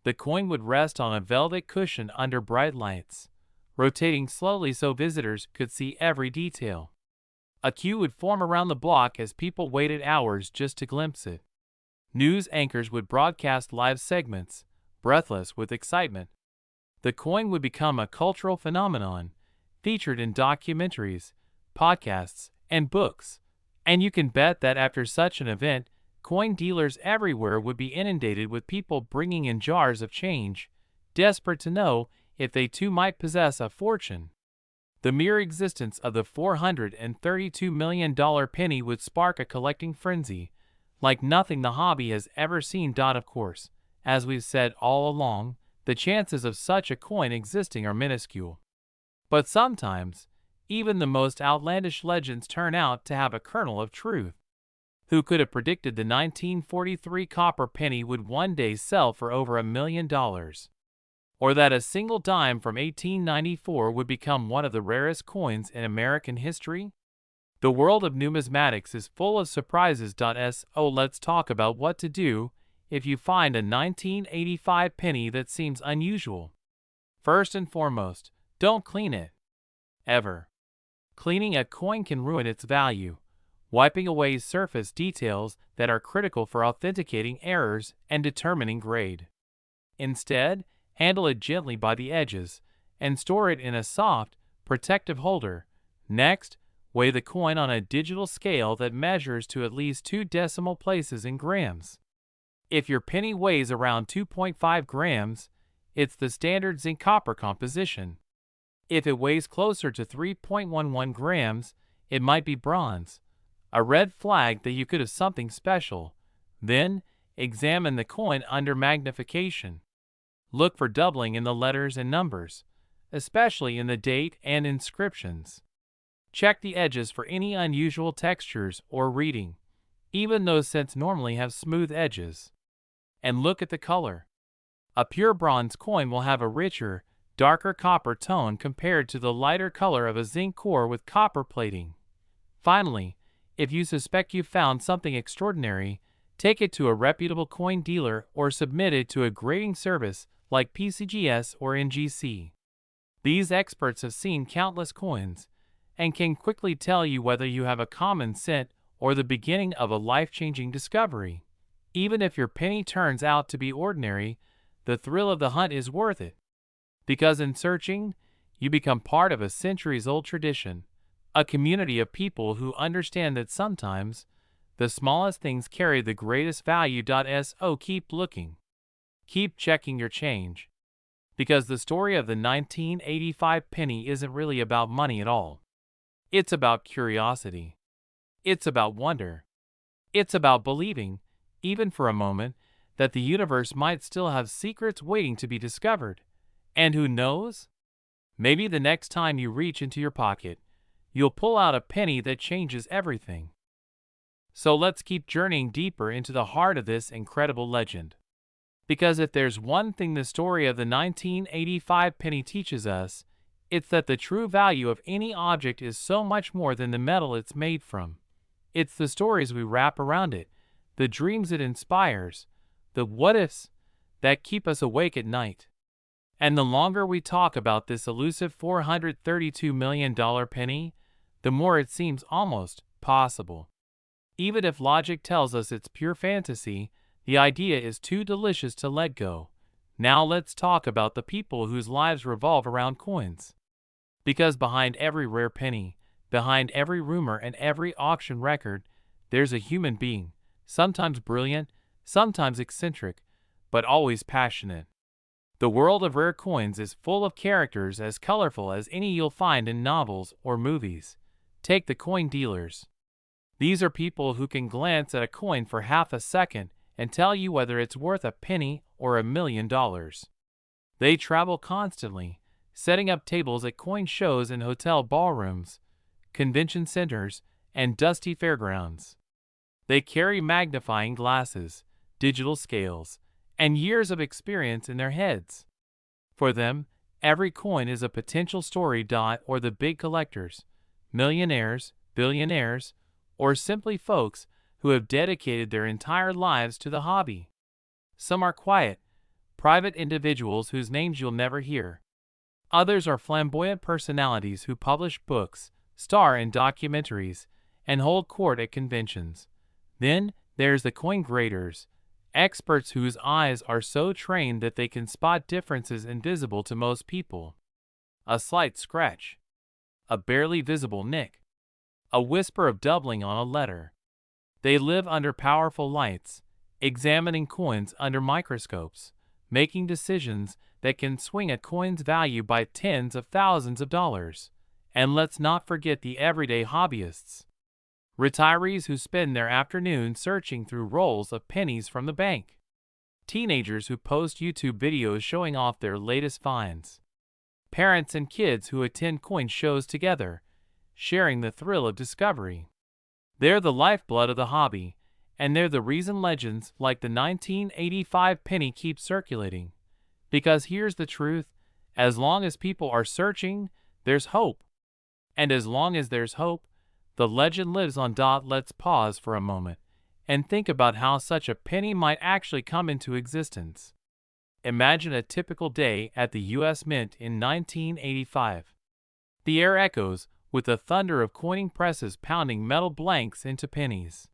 The coin would rest on a velvet cushion under bright lights, rotating slowly so visitors could see every detail. A queue would form around the block as people waited hours just to glimpse it. News anchors would broadcast live segments, breathless with excitement. The coin would become a cultural phenomenon, featured in documentaries, podcasts, and books. And you can bet that after such an event, coin dealers everywhere would be inundated with people bringing in jars of change, desperate to know if they too might possess a fortune. The mere existence of the $432 million penny would spark a collecting frenzy, like nothing the hobby has ever seen. Of course, as we've said all along, the chances of such a coin existing are minuscule. But sometimes, even the most outlandish legends turn out to have a kernel of truth. Who could have predicted the 1943 copper penny would one day sell for over $1 million? Or that a single dime from 1894 would become one of the rarest coins in American history? The world of numismatics is full of surprises. So let's talk about what to do if you find a 1985 penny that seems unusual. First and foremost, don't clean it. Ever. Cleaning a coin can ruin its value, wiping away surface details that are critical for authenticating errors and determining grade. Instead, handle it gently by the edges and store it in a soft, protective holder. Next, weigh the coin on a digital scale that measures to at least 2 decimal places in grams. If your penny weighs around 2.5 grams, it's the standard zinc-copper composition. If it weighs closer to 3.11 grams, it might be bronze, a red flag that you could have something special. Then, examine the coin under magnification. Look for doubling in the letters and numbers, especially in the date and inscriptions. Check the edges for any unusual textures or reading, even those cents normally have smooth edges. And look at the color. A pure bronze coin will have a richer, darker copper tone compared to the lighter color of a zinc core with copper plating. Finally, if you suspect you've found something extraordinary, take it to a reputable coin dealer or submit it to a grading service like PCGS or NGC. These experts have seen countless coins, and can quickly tell you whether you have a common scent or the beginning of a life-changing discovery. Even if your penny turns out to be ordinary, the thrill of the hunt is worth it. Because in searching, you become part of a centuries-old tradition, a community of people who understand that sometimes the smallest things carry the greatest value. So keep looking. Keep checking your change. Because the story of the 1985 penny isn't really about money at all. It's about curiosity. It's about wonder. It's about believing, even for a moment, that the universe might still have secrets waiting to be discovered. And who knows? Maybe the next time you reach into your pocket, you'll pull out a penny that changes everything. So let's keep journeying deeper into the heart of this incredible legend. Because if there's one thing the story of the 1985 penny teaches us, it's that the true value of any object is so much more than the metal it's made from. It's the stories we wrap around it, the dreams it inspires, the what-ifs that keep us awake at night. And the longer we talk about this elusive $432 million penny, the more it seems almost possible. Even if logic tells us it's pure fantasy, the idea is too delicious to let go. Now let's talk about the people whose lives revolve around coins. Because behind every rare penny, behind every rumor and every auction record, there's a human being, sometimes brilliant, sometimes eccentric, but always passionate. The world of rare coins is full of characters as colorful as any you'll find in novels or movies. Take the coin dealers. These are people who can glance at a coin for half a second and tell you whether it's worth a penny or $1 million. They travel constantly, setting up tables at coin shows in hotel ballrooms, convention centers, and dusty fairgrounds. They carry magnifying glasses, digital scales, and years of experience in their heads. For them, every coin is a potential story. Or the big collectors, millionaires, billionaires, or simply folks who have dedicated their entire lives to the hobby. Some are quiet, private individuals whose names you'll never hear. Others are flamboyant personalities who publish books, star in documentaries, and hold court at conventions. Then there's the coin graders, experts whose eyes are so trained that they can spot differences invisible to most people. A slight scratch, a barely visible nick, a whisper of doubling on a letter. They live under powerful lights, examining coins under microscopes, making decisions that can swing a coin's value by tens of thousands of dollars. And let's not forget the everyday hobbyists. Retirees who spend their afternoons searching through rolls of pennies from the bank. Teenagers who post YouTube videos showing off their latest finds. Parents and kids who attend coin shows together, sharing the thrill of discovery. They're the lifeblood of the hobby, and they're the reason legends like the 1985 penny keep circulating. Because here's the truth, as long as people are searching, there's hope. And as long as there's hope, the legend lives on. Let's pause for a moment and think about how such a penny might actually come into existence. Imagine a typical day at the U.S. Mint in 1985. The air echoes with the thunder of coining presses pounding metal blanks into pennies.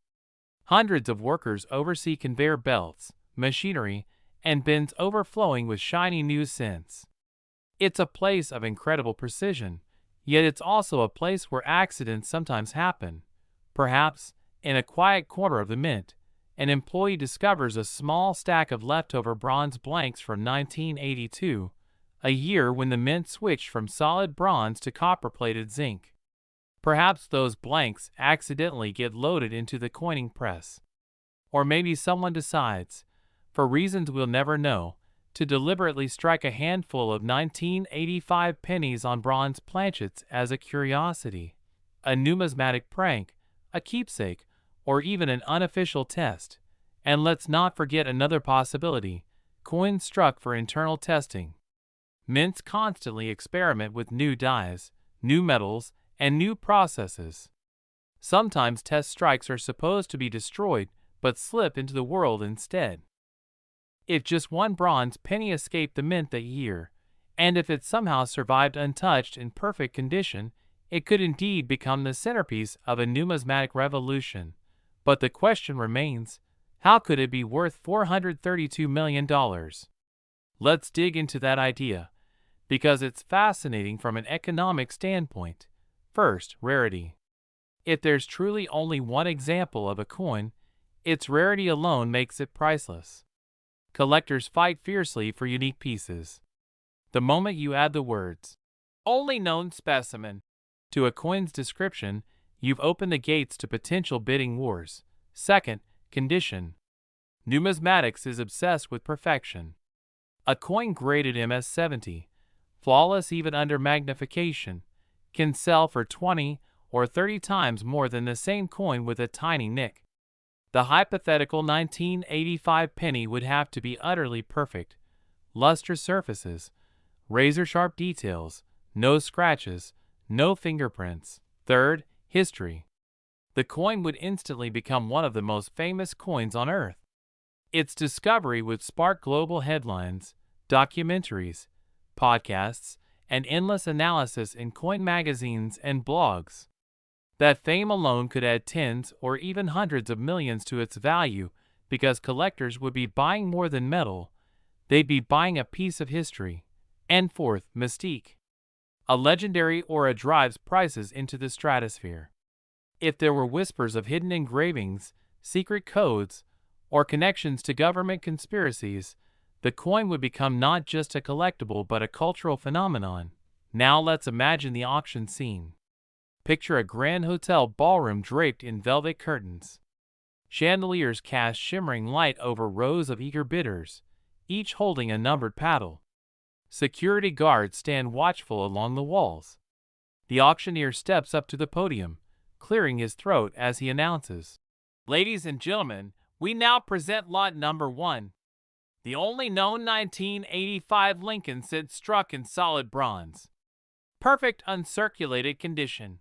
Hundreds of workers oversee conveyor belts, machinery, and bins overflowing with shiny new cents. It's a place of incredible precision, yet it's also a place where accidents sometimes happen. Perhaps, in a quiet corner of the mint, an employee discovers a small stack of leftover bronze blanks from 1982, a year when the mint switched from solid bronze to copper-plated zinc. Perhaps those blanks accidentally get loaded into the coining press. Or maybe someone decides, for reasons we'll never know, to deliberately strike a handful of 1985 pennies on bronze planchets as a curiosity, a numismatic prank, a keepsake, or even an unofficial test. And let's not forget another possibility, coins struck for internal testing. Mints constantly experiment with new dyes, new metals, and new processes. Sometimes test strikes are supposed to be destroyed, but slip into the world instead. If just one bronze penny escaped the mint that year, and if it somehow survived untouched in perfect condition, it could indeed become the centerpiece of a numismatic revolution. But the question remains, how could it be worth $432 million? Let's dig into that idea, because it's fascinating from an economic standpoint. First, rarity. If there's truly only one example of a coin, its rarity alone makes it priceless. Collectors fight fiercely for unique pieces. The moment you add the words, "only known specimen," to a coin's description, you've opened the gates to potential bidding wars. Second, condition. Numismatics is obsessed with perfection. A coin graded MS-70, flawless even under magnification, can sell for 20 or 30 times more than the same coin with a tiny nick. The hypothetical 1985 penny would have to be utterly perfect. Lustrous surfaces, razor-sharp details, no scratches, no fingerprints. Third, history. The coin would instantly become one of the most famous coins on Earth. Its discovery would spark global headlines, documentaries, podcasts, and endless analysis in coin magazines and blogs. That fame alone could add tens or even hundreds of millions to its value because collectors would be buying more than metal, they'd be buying a piece of history. And fourth, mystique. A legendary aura drives prices into the stratosphere. If there were whispers of hidden engravings, secret codes, or connections to government conspiracies, the coin would become not just a collectible but a cultural phenomenon. Now let's imagine the auction scene. Picture a grand hotel ballroom draped in velvet curtains. Chandeliers cast shimmering light over rows of eager bidders, each holding a numbered paddle. Security guards stand watchful along the walls. The auctioneer steps up to the podium, clearing his throat as he announces, "Ladies and gentlemen, we now present lot number 1. The only known 1985 Lincoln Sid struck in solid bronze. Perfect uncirculated condition.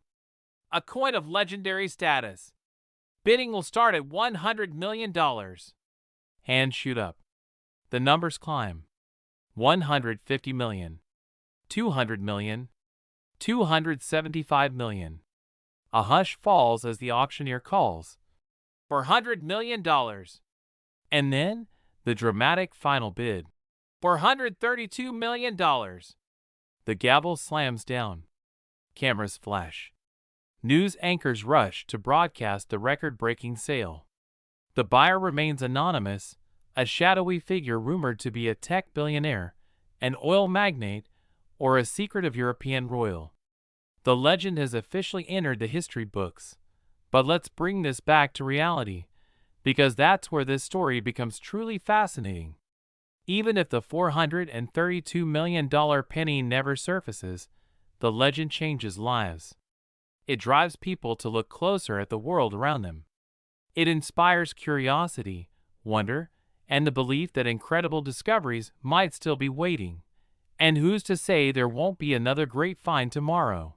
A coin of legendary status. Bidding will start at $100 million. Hands shoot up. The numbers climb. 150 million. 200 million. 275 million. A hush falls as the auctioneer calls, $400 million. And then, the dramatic final bid. $432 million. The gavel slams down. Cameras flash. News anchors rush to broadcast the record-breaking sale. The buyer remains anonymous, a shadowy figure rumored to be a tech billionaire, an oil magnate, or a secretive European royal. The legend has officially entered the history books. But let's bring this back to reality, because that's where this story becomes truly fascinating. Even if the $432 million penny never surfaces, the legend changes lives. It drives people to look closer at the world around them. It inspires curiosity, wonder, and the belief that incredible discoveries might still be waiting. And who's to say there won't be another great find tomorrow?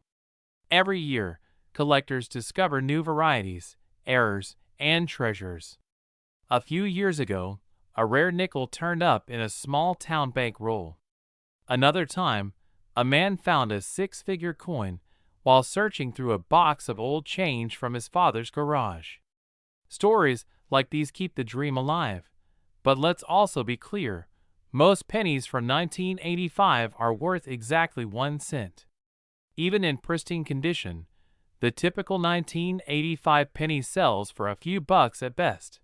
Every year, collectors discover new varieties, errors, and treasures. A few years ago, a rare nickel turned up in a small-town bank roll. Another time, a man found a six-figure coin while searching through a box of old change from his father's garage. Stories like these keep the dream alive. But let's also be clear, most pennies from 1985 are worth exactly 1 cent. Even in pristine condition, the typical 1985 penny sells for a few bucks at best.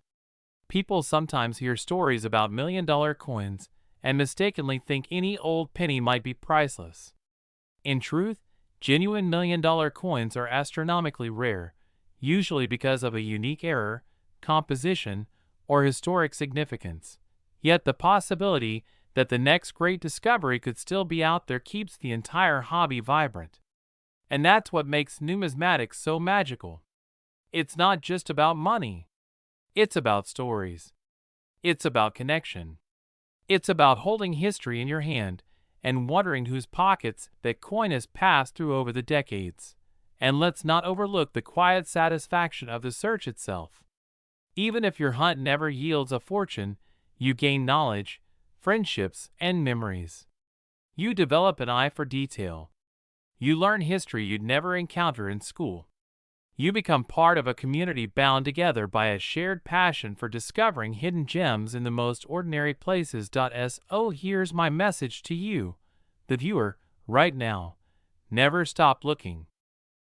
People sometimes hear stories about million-dollar coins and mistakenly think any old penny might be priceless. In truth, genuine million-dollar coins are astronomically rare, usually because of a unique error, composition, or historic significance. Yet the possibility that the next great discovery could still be out there keeps the entire hobby vibrant. And that's what makes numismatics so magical. It's not just about money. It's about stories. It's about connection. It's about holding history in your hand and wondering whose pockets that coin has passed through over the decades. And let's not overlook the quiet satisfaction of the search itself. Even if your hunt never yields a fortune, you gain knowledge, friendships, and memories. You develop an eye for detail. You learn history you'd never encounter in school. You become part of a community bound together by a shared passion for discovering hidden gems in the most ordinary places. So here's my message to you, the viewer, right now. Never stop looking.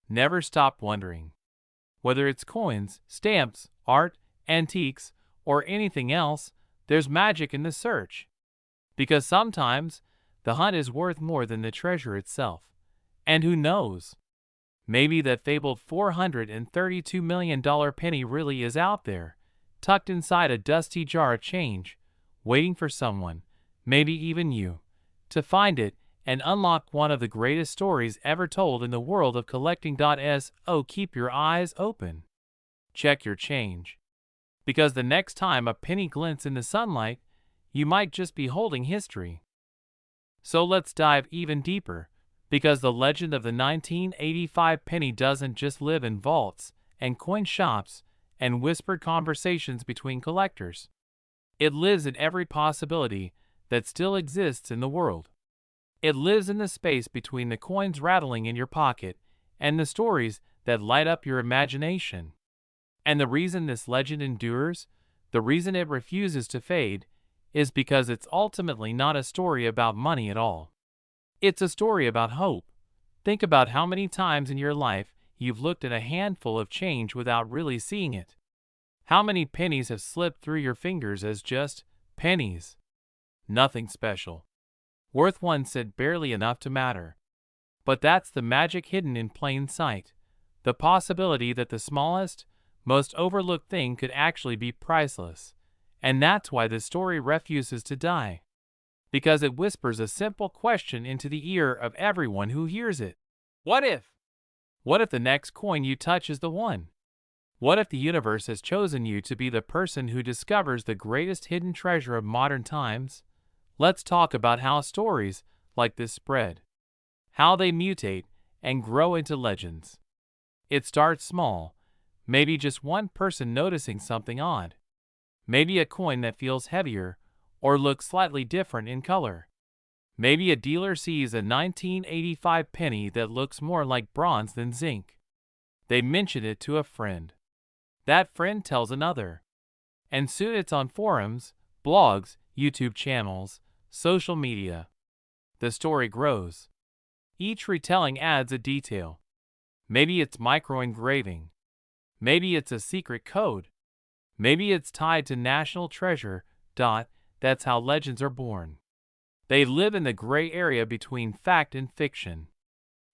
Never stop wondering. Whether it's coins, stamps, art, antiques, or anything else, there's magic in the search. Because sometimes, the hunt is worth more than the treasure itself. And who knows? Maybe that fabled $432 million penny really is out there, tucked inside a dusty jar of change, waiting for someone, maybe even you, to find it and unlock one of the greatest stories ever told in the world of collecting. So keep your eyes open. Check your change. Because the next time a penny glints in the sunlight, you might just be holding history. So let's dive even deeper, because the legend of the 1985 penny doesn't just live in vaults and coin shops and whispered conversations between collectors. It lives in every possibility that still exists in the world. It lives in the space between the coins rattling in your pocket and the stories that light up your imagination. And the reason this legend endures, the reason it refuses to fade, is because it's ultimately not a story about money at all. It's a story about hope. Think about how many times in your life you've looked at a handful of change without really seeing it. How many pennies have slipped through your fingers as just pennies? Nothing special. Worth one cent, barely enough to matter. But that's the magic hidden in plain sight. The possibility that the smallest, most overlooked thing could actually be priceless. And that's why this story refuses to die. Because it whispers a simple question into the ear of everyone who hears it. What if? What if the next coin you touch is the one? What if the universe has chosen you to be the person who discovers the greatest hidden treasure of modern times? Let's talk about how stories like this spread. How they mutate and grow into legends. It starts small, maybe just one person noticing something odd. Maybe a coin that feels heavier or looks slightly different in color. Maybe a dealer sees a 1985 penny that looks more like bronze than zinc. They mention it to a friend. That friend tells another. And soon it's on forums, blogs, YouTube channels, social media. The story grows. Each retelling adds a detail. Maybe it's micro-engraving. Maybe it's a secret code. Maybe it's tied to national treasure. That's how legends are born. They live in the gray area between fact and fiction.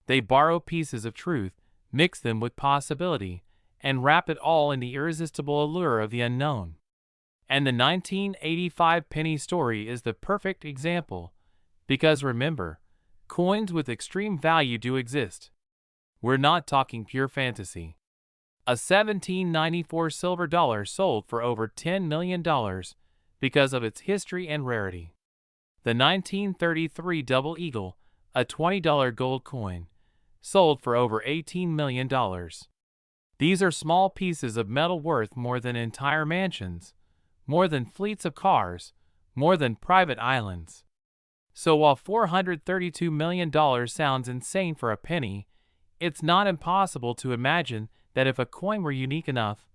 They borrow pieces of truth, mix them with possibility, and wrap it all in the irresistible allure of the unknown. And the 1985 penny story is the perfect example. Because remember, coins with extreme value do exist. We're not talking pure fantasy. A 1794 silver dollar sold for over $10 million because of its history and rarity. The 1933 Double Eagle, a $20 gold coin, sold for over $18 million. These are small pieces of metal worth more than entire mansions, more than fleets of cars, more than private islands. So while $432 million sounds insane for a penny, it's not impossible to imagine that if a coin were unique enough,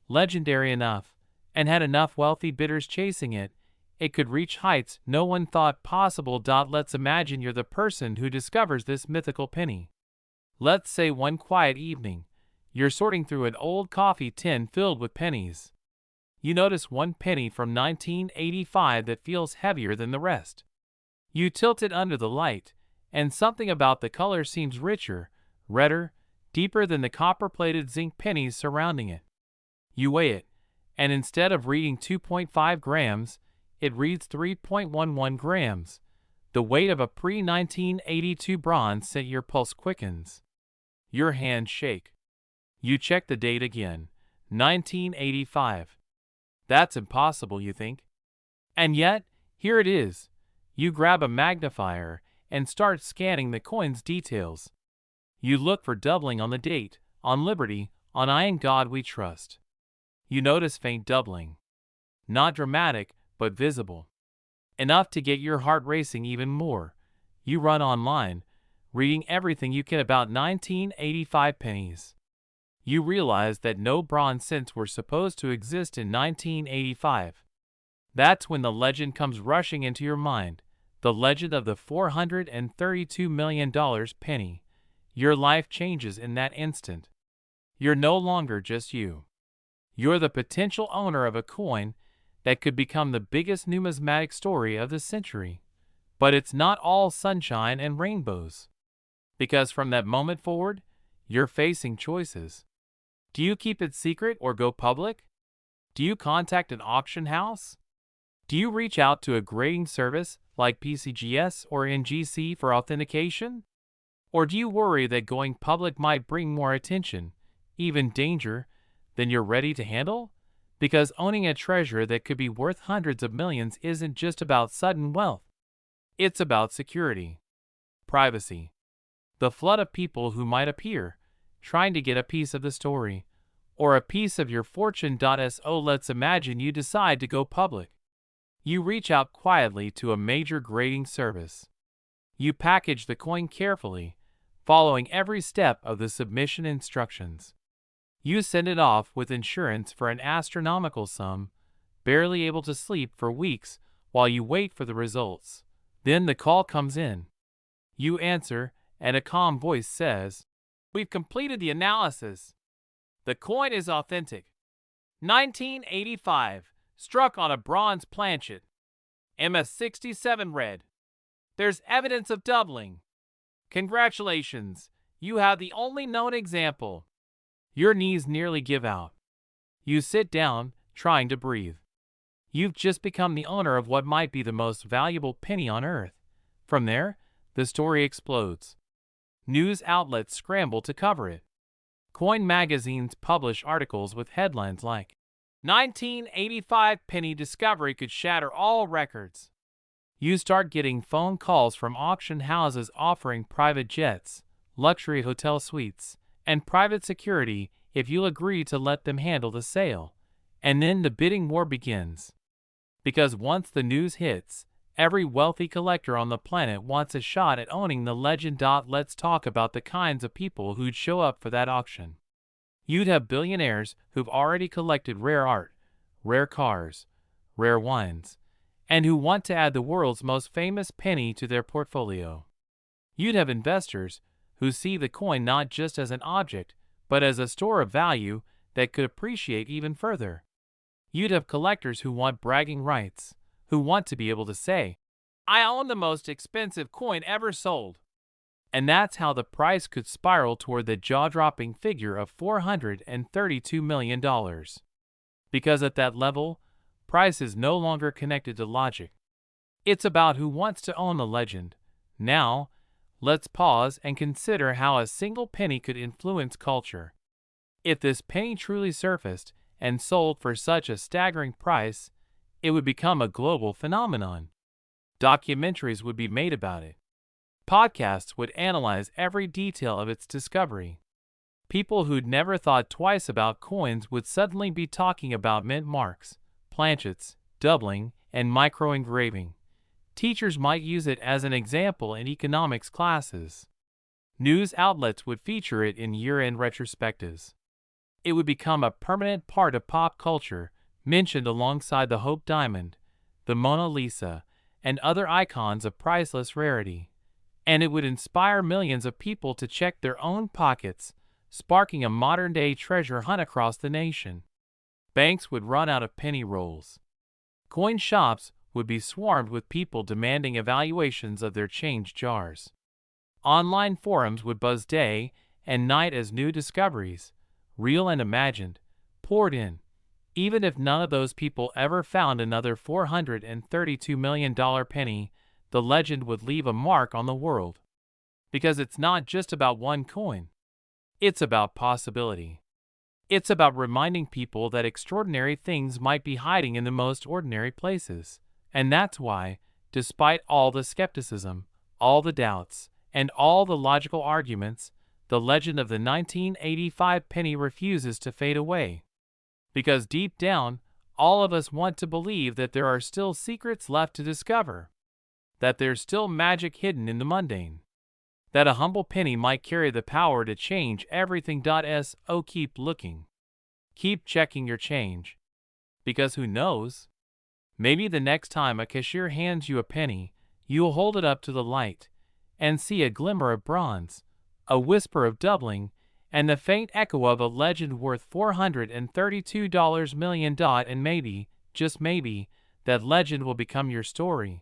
legendary enough, and had enough wealthy bidders chasing it, it could reach heights no one thought possible. Let's imagine you're the person who discovers this mythical penny. Let's say one quiet evening, you're sorting through an old coffee tin filled with pennies. You notice one penny from 1985 that feels heavier than the rest. You tilt it under the light, and something about the color seems richer, redder, deeper than the copper-plated zinc pennies surrounding it. You weigh it, and instead of reading 2.5 grams, it reads 3.11 grams. The weight of a pre-1982 bronze cent. Your pulse quickens. Your hands shake. You check the date again. 1985. That's impossible, you think. And yet, here it is. You grab a magnifier and start scanning the coin's details. You look for doubling on the date, on Liberty, on I In God We Trust. You notice faint doubling. Not dramatic, but visible. Enough to get your heart racing even more. You run online, reading everything you can about 1985 pennies. You realize that no bronze cents were supposed to exist in 1985. That's when the legend comes rushing into your mind, the legend of the $432 million penny. Your life changes in that instant. You're no longer just you. You're the potential owner of a coin that could become the biggest numismatic story of the century. But it's not all sunshine and rainbows. Because from that moment forward, you're facing choices. Do you keep it secret or go public? Do you contact an auction house? Do you reach out to a grading service like PCGS or NGC for authentication? Or do you worry that going public might bring more attention, even danger, than you're ready to handle? Because owning a treasure that could be worth hundreds of millions isn't just about sudden wealth. It's about security, privacy, the flood of people who might appear, trying to get a piece of the story, or a piece of your fortune. So let's imagine you decide to go public. You reach out quietly to a major grading service. You package the coin carefully, following every step of the submission instructions. You send it off with insurance for an astronomical sum, barely able to sleep for weeks while you wait for the results. Then the call comes in. You answer, and a calm voice says, "We've completed the analysis. The coin is authentic. 1985, struck on a bronze planchet. MS67 red. There's evidence of doubling. Congratulations, you have the only known example." Your knees nearly give out. You sit down, trying to breathe. You've just become the owner of what might be the most valuable penny on earth. From there, the story explodes. News outlets scramble to cover it. Coin magazines publish articles with headlines like, "1985 penny discovery could shatter all records." You start getting phone calls from auction houses offering private jets, luxury hotel suites, and private security if you'll agree to let them handle the sale. And then the bidding war begins. Because once the news hits, every wealthy collector on the planet wants a shot at owning the legend. Let's talk about the kinds of people who'd show up for that auction. You'd have billionaires who've already collected rare art, rare cars, rare wines, and who want to add the world's most famous penny to their portfolio. You'd have investors who see the coin not just as an object, but as a store of value that could appreciate even further. You'd have collectors who want bragging rights, who want to be able to say, "I own the most expensive coin ever sold." And that's how the price could spiral toward the jaw-dropping figure of $432 million. Because at that level, price is no longer connected to logic. It's about who wants to own the legend. Now, let's pause and consider how a single penny could influence culture. If this penny truly surfaced and sold for such a staggering price, it would become a global phenomenon. Documentaries would be made about it. Podcasts would analyze every detail of its discovery. People who'd never thought twice about coins would suddenly be talking about mint marks, planchets, doubling, and micro-engraving. Teachers might use it as an example in economics classes. News outlets would feature it in year-end retrospectives. It would become a permanent part of pop culture, mentioned alongside the Hope Diamond, the Mona Lisa, and other icons of priceless rarity. And it would inspire millions of people to check their own pockets, sparking a modern-day treasure hunt across the nation. Banks would run out of penny rolls. Coin shops would be swarmed with people demanding evaluations of their change jars. Online forums would buzz day and night as new discoveries, real and imagined, poured in. Even if none of those people ever found another $432 million penny, the legend would leave a mark on the world. Because it's not just about one coin. It's about possibility. It's about reminding people that extraordinary things might be hiding in the most ordinary places. And that's why, despite all the skepticism, all the doubts, and all the logical arguments, the legend of the 1985 penny refuses to fade away. Because deep down, all of us want to believe that there are still secrets left to discover. That there's still magic hidden in the mundane. that a humble penny might carry the power to change everything. So keep looking. Keep checking your change. Because who knows? Maybe the next time a cashier hands you a penny, you'll hold it up to the light and see a glimmer of bronze, a whisper of doubling, and the faint echo of a legend worth $432 million. And maybe, just maybe, that legend will become your story.